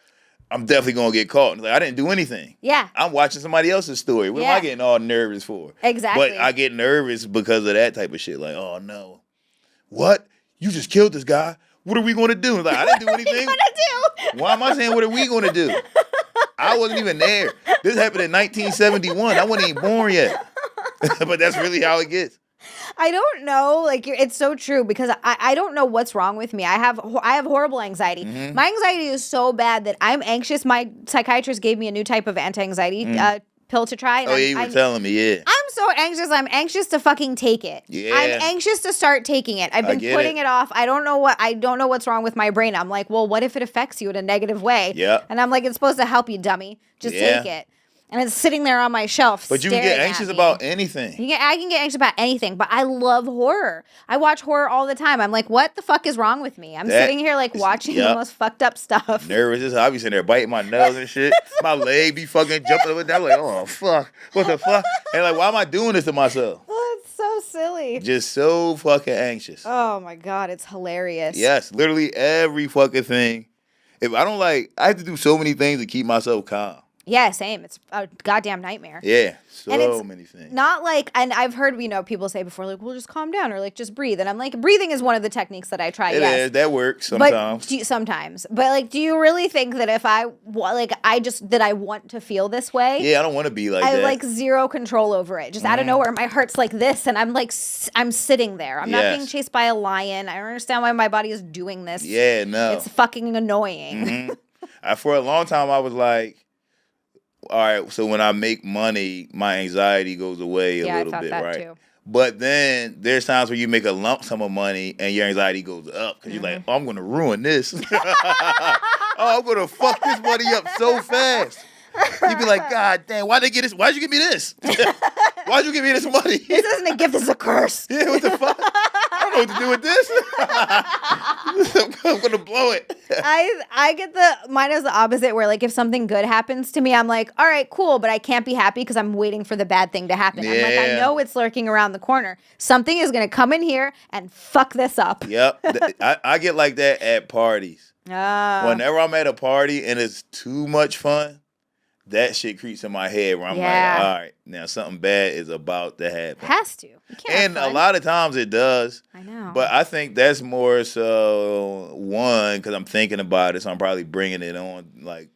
I'm definitely gonna get caught. And it's like, I didn't do anything. Yeah. I'm watching somebody else's story. What am I getting all nervous for? Exactly. But I get nervous because of that type of shit. Like, oh no, what? You just killed this guy. What are we gonna do? Like, I didn't do anything. What I do? Why am I saying what are we gonna do? I wasn't even there. This happened in 1971. I wasn't even born yet. But that's really how it gets. I don't know. Like it's so true because I don't know what's wrong with me. I have horrible anxiety. My anxiety is so bad that I'm anxious. My psychiatrist gave me a new type of anti-anxiety pill to try. And Oh, yeah, you were telling me, yeah. I'm so anxious. I'm anxious to fucking take it. Yeah. I'm anxious to start taking it. I've been get putting it. it off. I don't know what's wrong with my brain. I'm like, well, what if it affects you in a negative way? Yeah. And I'm like, it's supposed to help you, dummy. Just Yeah. take it. And it's sitting there on my shelf. But you can get staring at anxious me. about anything. I can get anxious about anything, but I love horror. I watch horror all the time. I'm like, what the fuck is wrong with me? I'm sitting here like watching the most fucked up stuff. Nervous. I be sitting there biting my nails and shit. My leg be fucking jumping up and down. I'm like, oh, fuck. What the fuck? And like, why am I doing this to myself? Oh, it's so silly. Just so fucking anxious. Oh my God, it's hilarious. Yes, literally every fucking thing. If I don't I have to do so many things to keep myself calm. Yeah, same. It's a goddamn nightmare. Yeah, And it's many things. Not like, and I've heard, people say before, like, well, just calm down or like just breathe. And I'm like, breathing is one of the techniques that I try. It yes. is. That works But sometimes. sometimes. But like, do you really think that if I want to feel this way? Yeah, I don't want to be like I that. have like zero control over it. Just out of nowhere, my heart's like this, and I'm like, I'm sitting there. I'm not being chased by a lion. I don't understand why my body is doing this. Yeah, no. It's fucking annoying. For a long time, I was like, all right, so when I make money, my anxiety goes away a little bit, right? Too. But then there's times where you make a lump sum of money and your anxiety goes up because you're like, oh, I'm going to ruin this. I'm going to fuck this money up so fast. You'd be like, God damn, why'd you give me this? Why'd you give me this money? This isn't a gift, this is a curse. Yeah, what the fuck? I don't know what to do with this. I'm gonna blow it. I get mine is the opposite, where like if something good happens to me, I'm like, all right, cool, but I can't be happy because I'm waiting for the bad thing to happen. I'm like, I know it's lurking around the corner. Something is gonna come in here and fuck this up. Yep. I get like that at parties. Whenever I'm at a party and it's too much fun, that shit creeps in my head where I'm like, all right, now something bad is about to happen. It has to. You can't And a lot of times it does. I know. But I think that's more so, one, because I'm thinking about it, so I'm probably bringing it on like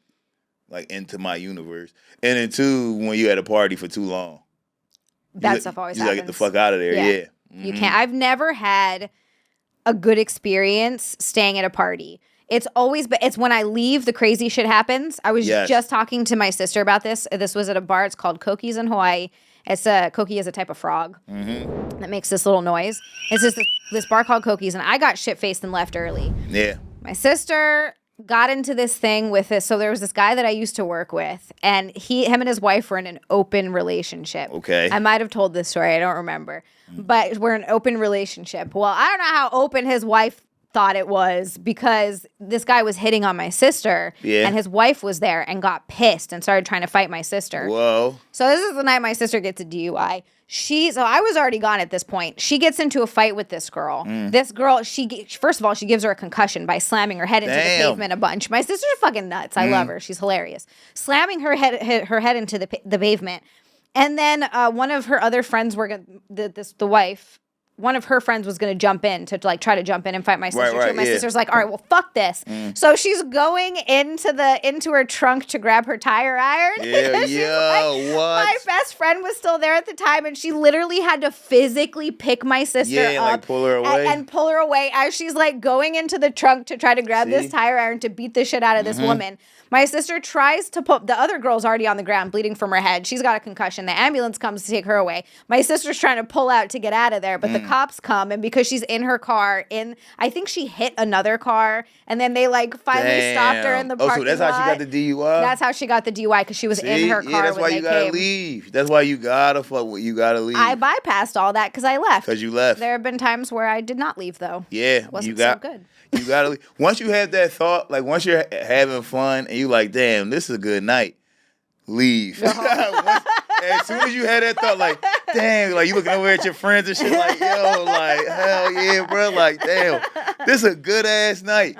into my universe. And then two, when you're at a party for too long. That stuff always happens. You gotta get the fuck out of there, yeah. You can't. I've never had a good experience staying at a party. It's always, but it's when I leave, the crazy shit happens. I was just talking to my sister about this. This was at a bar. It's called Koki's in Hawaii. Koki is a type of frog that makes this little noise. It's just this bar called Koki's, and I got shit-faced and left early. Yeah. My sister got into this thing with this. So there was this guy that I used to work with, and him and his wife were in an open relationship. Okay. I might have told this story. I don't remember. But we're in an open relationship. Well, I don't know how open his wife thought it was, because this guy was hitting on my sister, and his wife was there and got pissed and started trying to fight my sister. Whoa. So this is the night my sister gets a DUI. So I was already gone at this point. She gets into a fight with this girl. This girl, first of all, she gives her a concussion by slamming her head into the pavement a bunch. My sister's fucking nuts. I love her. She's hilarious. Slamming her head into the pavement. And then one of her other friends the wife, one of her friends was going to jump in to like try to jump in and fight my sister too. My sister's like, all right, well, fuck this. So she's going into her trunk to grab her tire iron. What? My best friend was still there at the time, and she literally had to physically pick my sister up, like pull her away, and pull her away as she's like going into the trunk to try to grab this tire iron to beat the shit out of this woman. My sister tries to put the other girl's already on the ground, bleeding from her head. She's got a concussion. The ambulance comes to take her away. My sister's trying to pull out to get out of there, but the cops come, and because she's in her car, I think she hit another car, and then they like finally stopped her in the parking lot. So that's how she got the DUI? That's how she got the DUI, because she was in her car that's when why they you gotta came. leave. That's why you gotta leave. I bypassed all that because I left. Because you left. There have been times where I did not leave, though. Yeah. Wasn't so good. You gotta leave. Once you have that thought, like once you're having fun and you like, damn, this is a good night, leave. As soon as you had that thought, like, damn, like you looking over at your friends and shit, like, yo, like, hell yeah, bro, like, damn, this is a good ass night.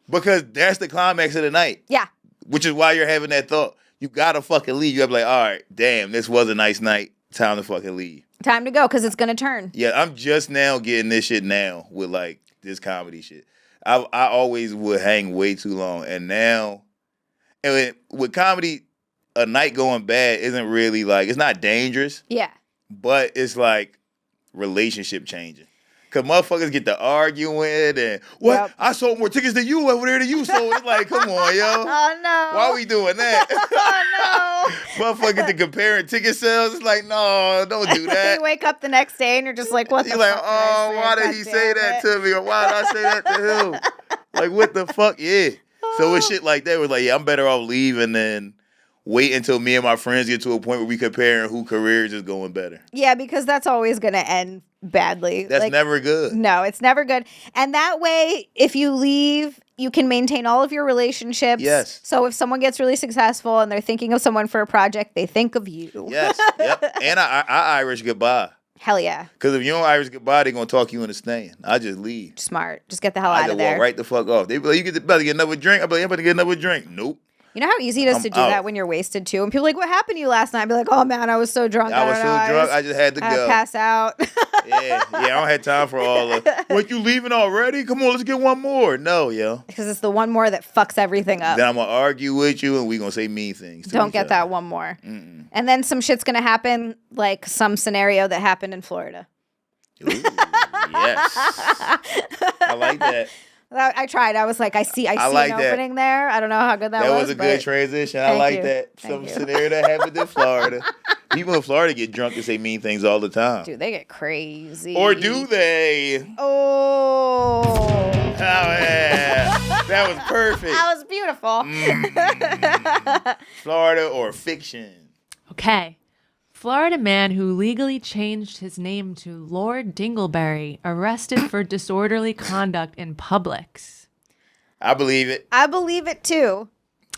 Because that's the climax of the night. Yeah. Which is why you're having that thought. You gotta fucking leave. You gotta be like, all right, damn, this was a nice night. Time to fucking leave. Time to go, because it's gonna turn. Yeah, I'm just now getting this shit now with like this comedy shit. I always would hang way too long, and now, with comedy, a night going bad isn't really like, it's not dangerous. Yeah. But it's like relationship changing. Cause motherfuckers get to arguing and what? Yep. I sold more tickets than you over there than you sold. It's like, come on, yo. Oh no. Why are we doing that? Oh no. Motherfuckers get to comparing ticket sales. It's like, no, don't do that. You wake up the next day and you're just like, what the You're like, fuck? oh, why did he say that to me? Or why did I say that to him? Like, what the fuck? Yeah. So with shit like that, we're like, yeah, I'm better off leaving than wait until me and my friends get to a point where we comparing who careers is going better. Yeah, because that's always going to end badly. That's never good. No, it's never good. And that way, if you leave, you can maintain all of your relationships. Yes. So if someone gets really successful and they're thinking of someone for a project, they think of you. Yes. Yep. And I Irish goodbye. Hell yeah. Because if you don't Irish goodbye, they're going to talk you into staying. I just leave. Smart. Just get the hell I out just of there. walk right the fuck off. They be like, you better get another drink. I'm like, I'm about to get another drink. Nope. You know how easy it is to do out. that when you're wasted too? And people are like, what happened to you last night? I'd be like, oh man, I was so drunk. I was so drunk, I just had to go. pass out. Yeah, I don't have time for all of. What, you leaving already? Come on, let's get one more. No, yo. Because it's the one more that fucks everything up. Then I'm gonna argue with you, and we gonna say mean things. Don't get that one more. And then some shit's gonna happen, like some scenario that happened in Florida. Ooh, yes, I like that. I tried. I was like, I see like an that. opening there. I don't know how good that was. That was a good but transition. I Thank like you. that. Thank Some you. scenario that happened in Florida. People in Florida get drunk and say mean things all the time. Dude, they get crazy. Or do they? Oh. Oh, yeah. That was perfect. That was beautiful. Florida or fiction? Okay. Florida man who legally changed his name to Lord Dingleberry arrested for disorderly conduct in Publix. I believe it. I believe it too.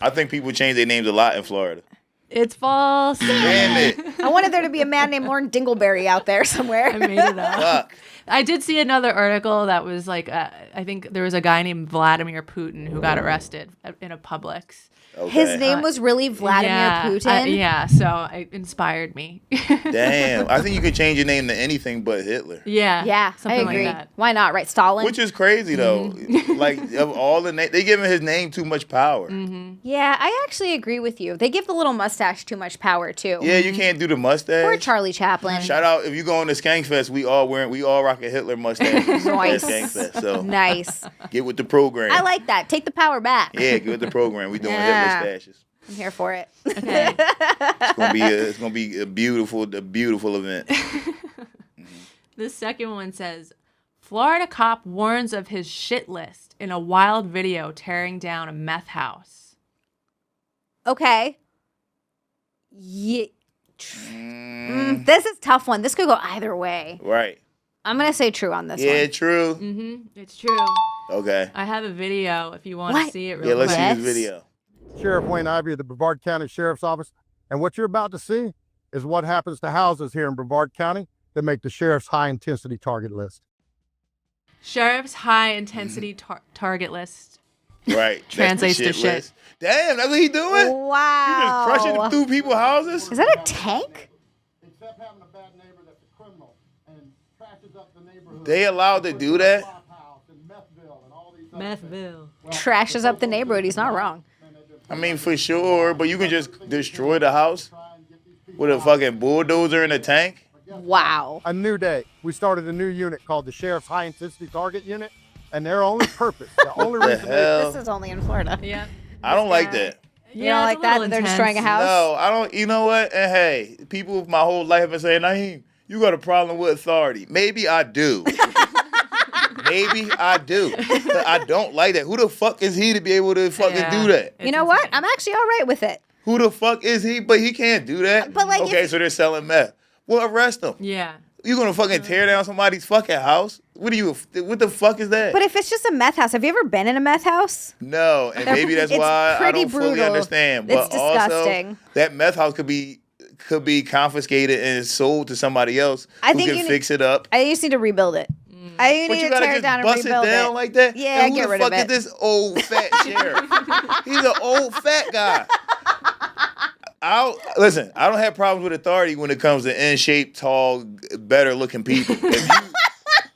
I think people change their names a lot in Florida. It's false. Damn it. I wanted there to be a man named Lauren Dingleberry out there somewhere. I made it up. Fuck. I did see another article that was like, I think there was a guy named Vladimir Putin who got arrested in a Publix. Okay. His name was really Vladimir Putin. Yeah, so it inspired me. Damn. I think you could change your name to anything but Hitler. Yeah. Yeah, something I agree. like that. Why not? Right, Stalin. Which is crazy though. Like of all the they giving his name too much power. Yeah, I actually agree with you. They give the little mustache too much power too. Yeah, you can't do the mustache. Or Charlie Chaplin. Shout out if you go on to Skankfest, we all rock a Hitler mustache Nice. at Skankfest. So Nice. get with the program. I like that. Take the power back. Yeah, get with the program. We doing Yeah. Hitler stashes. I'm here for it. Okay. It's gonna be a beautiful event. This second one says, Florida cop warns of his shit list in a wild video tearing down a meth house. Okay. Yeah. This is a tough one. This could go either way. Right. I'm going to say true on this Yeah, one. true. It's true. Okay. I have a video if you want What? to see it real Yeah, let's quick. see this video. Sheriff Wayne Ivey of the Brevard County Sheriff's Office. And what you're about to see is what happens to houses here in Brevard County that make the sheriff's high-intensity target list. Sheriff's high intensity target list. Right. Translates That's the to shit. list. Damn, that's what he doing? You Wow. just crushing through people's houses? Is that a tank? Except having a bad neighbor that's a criminal and trashes up the neighborhood. They allowed to do that? Methville. Trashes up the neighborhood. He's not wrong. I mean, for sure, but you can just destroy the house with a fucking bulldozer in a tank? Wow. A new day. We started a new unit called the Sheriff's High-Intensity Target Unit, and their only purpose, the only the reason they hell? This is only in Florida. Yeah. I don't like that. You don't like that? They're destroying a house? No, I don't. You know what? And hey, people my whole life have been saying, Naheem, you got a problem with authority. Maybe I do. Maybe I do. But I don't like that. Who the fuck is he to be able to fucking do that? You know what? I'm actually all right with it. Who the fuck is he? But he can't do that. But, like, okay, if- so they're selling meth. Well, arrest them. Yeah. You gonna fucking tear down somebody's fucking house? What the fuck is that? But if it's just a meth house, have you ever been in a meth house? No, and maybe that's It's why I pretty don't fully brutal. understand. It's But also, disgusting. that meth house could be confiscated and sold to somebody else I who think can you fix it up. I just need to rebuild it. I But need you to gotta tear it just down and bust it rebuild down it. like that? Yeah, And who get the rid of fuck is it. this old fat sheriff? He's an old fat guy. Listen, I don't have problems with authority when it comes to in-shape, tall, better-looking people.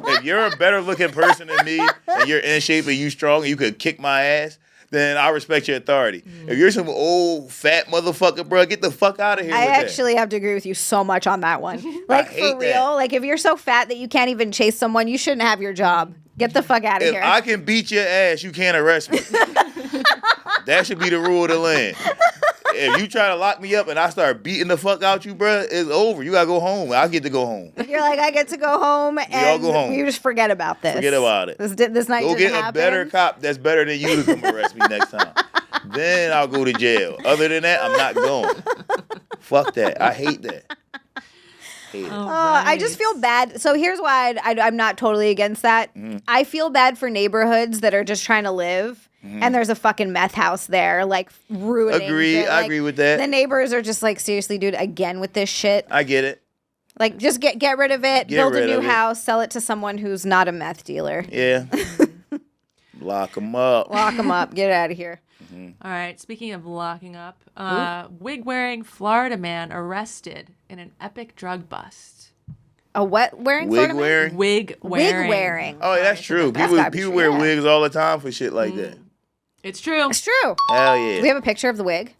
If you're a better-looking person than me, and you're in shape and you strong and you could kick my ass, then I respect your authority. If you're some old fat motherfucker, bro, get the fuck out of here I with actually have to agree with you so much on that one. Like, hate for real, that. like if you're so fat that you can't even chase someone, you shouldn't have your job. Get the fuck out of If here. I can beat your ass, you can't arrest me. That should be the rule of the land. If you try to lock me up and I start beating the fuck out you, bruh, it's over. You gotta go home. I get to go home. You're like, I get to go home, and all go home. we just forget about this. Forget about it. This night Go didn't get happen. a better cop that's better than you to come arrest me next time. Then I'll go to jail. Other than that, I'm not going. Fuck that. I hate that. Hate it. I just feel bad. So here's why I'm not totally against that. I feel bad for neighborhoods that are just trying to live. And there's a fucking meth house there, like ruining. Agree. I like, agree with that. The neighbors are just like, seriously, dude, again with this shit. I get it. Like, just get rid of it, Get build a rid new of it. house, sell it to someone who's not a meth dealer. Yeah. Lock him up. Lock him up. Get out of here. All right. Speaking of locking up, wig-wearing Florida man arrested in an epic drug bust. A what wearing? Wig Florida man? wearing? Wig-wearing. Wig wearing. Oh, yeah, that's true. People gotta be people true, wear yeah. wigs all the time for shit like that. It's true. It's true. Hell yeah. Do we have a picture of the wig?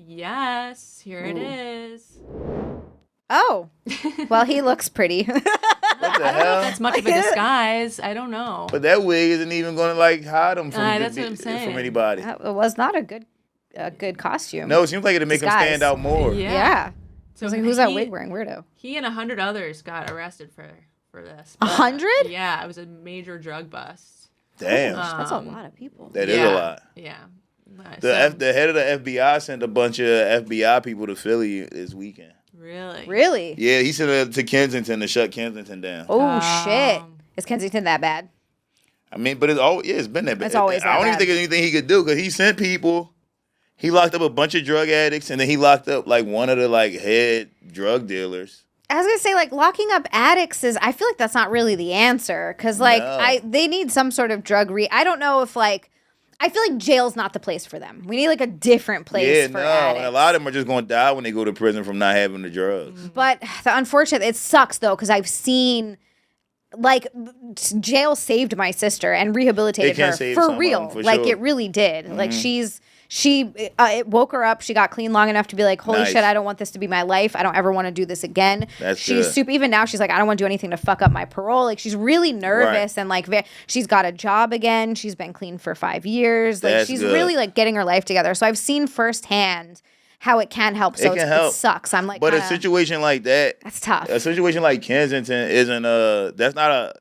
Yes. Here it is. Oh. Well, he looks pretty. What the hell? That's much of a disguise. I don't know. But that wig isn't even going to like hide him from, That's what I'm saying. from anybody. It was not a good costume. No, it seems like it'd make him Disguise. stand out more. Yeah. So I was like, who's that wig wearing? Weirdo. He and 100 others got arrested for this. 100? Yeah, it was a major drug bust. Damn. That's a lot of people. That is a lot. Yeah. The head of the FBI sent a bunch of FBI people to Philly this weekend. Really? Really? Yeah, he sent it to Kensington to shut Kensington down. Oh, shit. Is Kensington that bad? I mean, but it's been that bad. It's always that I don't even bad. think there's anything he could do because he sent people. He locked up a bunch of drug addicts and then he locked up like one of the like head drug dealers. I was gonna say, like, locking up addicts I feel like that's not really the answer. Cause like No. they need some sort of drug I don't know if like I feel like jail's not the place for them. We need like a different place for addicts. And a lot of them are just going to die when they go to prison from not having the drugs. But the unfortunate, it sucks though, because I've seen like jail saved my sister and rehabilitated It can her save some for of real. them, for Like sure. it really did. Like it woke her up. She got clean long enough to be like, holy Nice. shit, I don't want this to be my life. I don't ever want to do this again. That's she's good. super. Even now, she's like, I don't want to do anything to fuck up my parole. Like she's really nervous and like she's got a job again. She's been clean for 5 years. Like That's she's good. really like getting her life together. So I've seen firsthand how it can help. So It can help. it sucks. I'm like, But a kinda- situation like that, that's tough. a situation like Kensington isn't that's not a,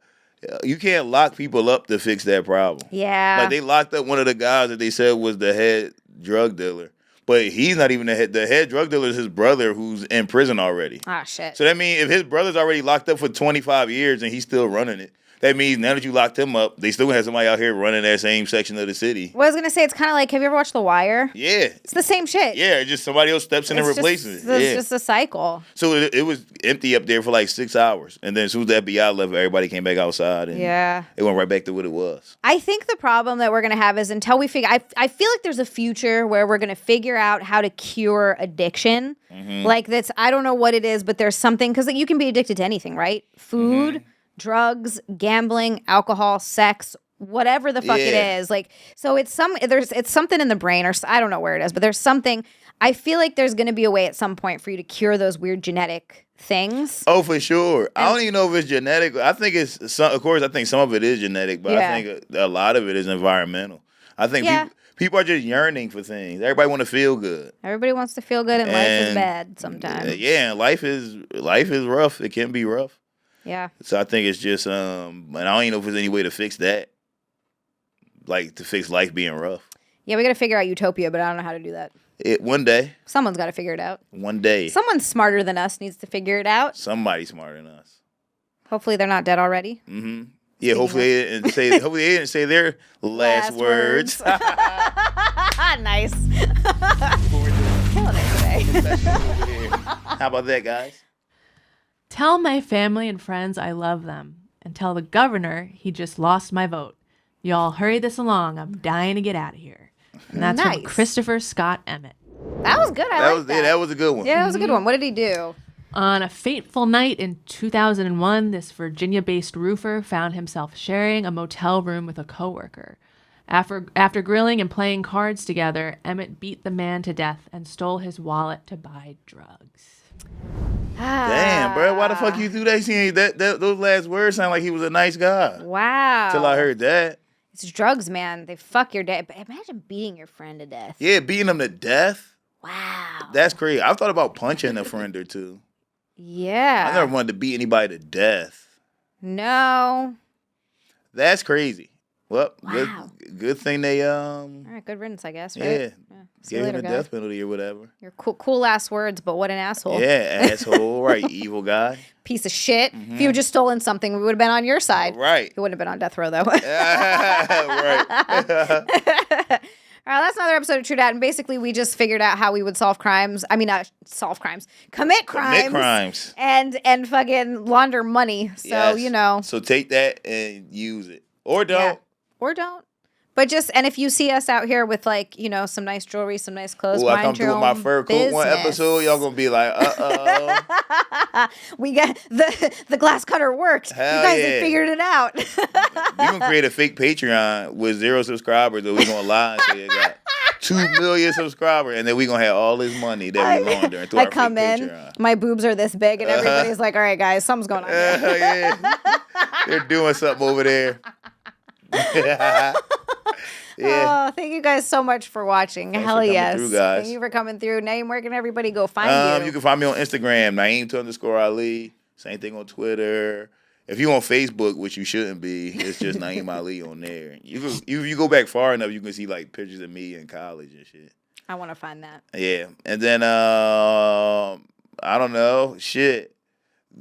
you can't lock people up to fix that problem. Yeah. Like they locked up one of the guys that they said was the head drug dealer. But he's not even the head. The head drug dealer is his brother who's in prison already. Ah, shit. So that means if his brother's already locked up for 25 years and he's still running it, that means now that you locked him up, they still have somebody out here running that same section of the city. Well, I was going to say, it's kind of like, have you ever watched The Wire? Yeah. It's the same shit. Yeah, just somebody else steps in and replaces it. It's Yeah. just a cycle. So it was empty up there for like 6 hours. And then as soon as the FBI left, everybody came back outside. And Yeah. it went right back to what it was. I think the problem that we're going to have is until we figure, I feel like there's a future where we're going to figure out how to cure addiction. Like that's, I don't know what it is, but there's something, because like, you can be addicted to anything, right? Food, drugs, gambling, alcohol, sex, whatever the fuck it Yeah. is. Like, so it's something in the brain, or I don't know where it is, but there's something. I feel like there's going to be a way at some point for you to cure those weird genetic things. Oh, for sure. I don't even know if it's genetic. I think it's some, of course, I think some of it is genetic, but I think a lot of it is environmental. I think people are just yearning for things. Everybody want to feel good. Everybody wants to feel good, and life is And, bad sometimes. Yeah, and life is rough. It can be rough. Yeah. So I think it's just and I don't even know if there's any way to fix that. Like to fix life being rough. Yeah, we got to figure out utopia, but I don't know how to do that. One day. Someone's got to figure it out. One day. Someone smarter than us needs to figure it out. Somebody smarter than us. Hopefully they're not dead already. Mm-hmm. Yeah, hopefully they didn't say their last words. Nice. Killing it today. How about that, guys? Tell my family and friends I love them, and tell the governor he just lost my vote. Y'all hurry this along. I'm dying to get out of here. And that's from Nice. Christopher Scott Emmett. That was good. I like that. That was a good one. Yeah, that was a good one. What did he do? On a fateful night in 2001, this Virginia-based roofer found himself sharing a motel room with a coworker. After grilling and playing cards together, Emmett beat the man to death and stole his wallet to buy drugs. Damn, bro. Why the fuck you do that? See, those last words sound like he was a nice guy. Wow. Till I heard that. It's drugs, man. They fuck your day. But imagine beating your friend to death. Yeah, beating him to death. Wow. That's crazy. I've thought about punching a friend or two. Yeah. I never wanted to beat anybody to death. No. That's crazy. Well, Wow. good thing they All right, good riddance, I guess, right? yeah, See you gave later, him the guy. death penalty or whatever. Your cool ass words, but what an asshole. Yeah, asshole, right? Evil guy, Piece of shit. If you had just stolen something, we would have been on your side. right? He wouldn't have been on death row, though. Right. All right, that's another episode of True Dat, and basically we just figured out how we would solve crimes. I mean, not solve crimes, commit crimes. Commit crimes. And fucking launder money. So, Yes. you know. So take that and use it, or don't. Yeah. Or don't. But and if you see us out here with like, some nice jewelry, some nice clothes, I come through with my fur coat one episode, y'all gonna be like, we got the glass cutter works. Hell you guys have figured it out. We gonna create a fake Patreon with 0 subscribers, and we gonna lie and say it got 2 million subscribers, and then we gonna have all this money that we launder into our fake Patreon. My boobs are this big, and everybody's like, all right, guys, something's going on here. Yeah. They're doing something over there. Yeah. Oh, thank you guys so much for watching. Thanks Hell for coming yes. through, guys. Thank you for coming through. Naeem, where can everybody go find you? You can find me on Instagram, Naeem_Ali. Same thing on Twitter. If you on Facebook, which you shouldn't be, it's just Naeem Ali on there. You go back far enough, you can see like pictures of me in college and shit. I want to find that. Yeah. And then I don't know. Shit.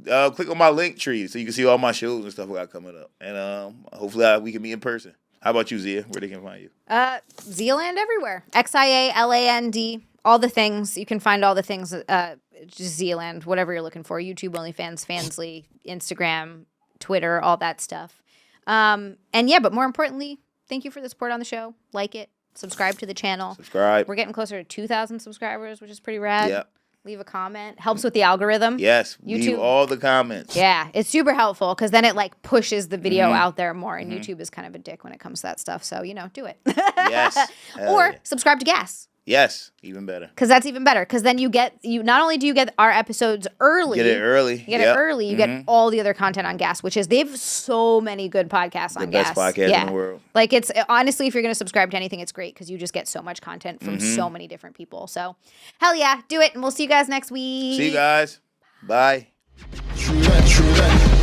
Click on my link tree so you can see all my shows and stuff I got coming up. And hopefully we can meet in person. How about you, Zia? Where they can find you? Zialand everywhere. XIALAND. All the things. You can find all the things. Just Zialand, whatever you're looking for. YouTube, OnlyFans, Fansly, Instagram, Twitter, all that stuff. And yeah, but more importantly, thank you for the support on the show. Like it. Subscribe to the channel. Subscribe. We're getting closer to 2,000 subscribers, which is pretty rad. Yep. Leave a comment. Helps with the algorithm. Yes. YouTube. Leave all the comments. Yeah, it's super helpful because then it like pushes the video out there more, and YouTube is kind of a dick when it comes to that stuff. So do it. Yes. Or subscribe to Gas. Yes, even better. Because that's even better. Because then you not only do you get our episodes early. Get it early. You get it early. You get all the other content on Gas, which is they have so many good podcasts on Gas. The best podcast in the world. Like it's honestly, if you're going to subscribe to anything, it's great because you just get so much content from so many different people. So hell yeah, do it. And we'll see you guys next week. See you guys. Bye. True that, true that.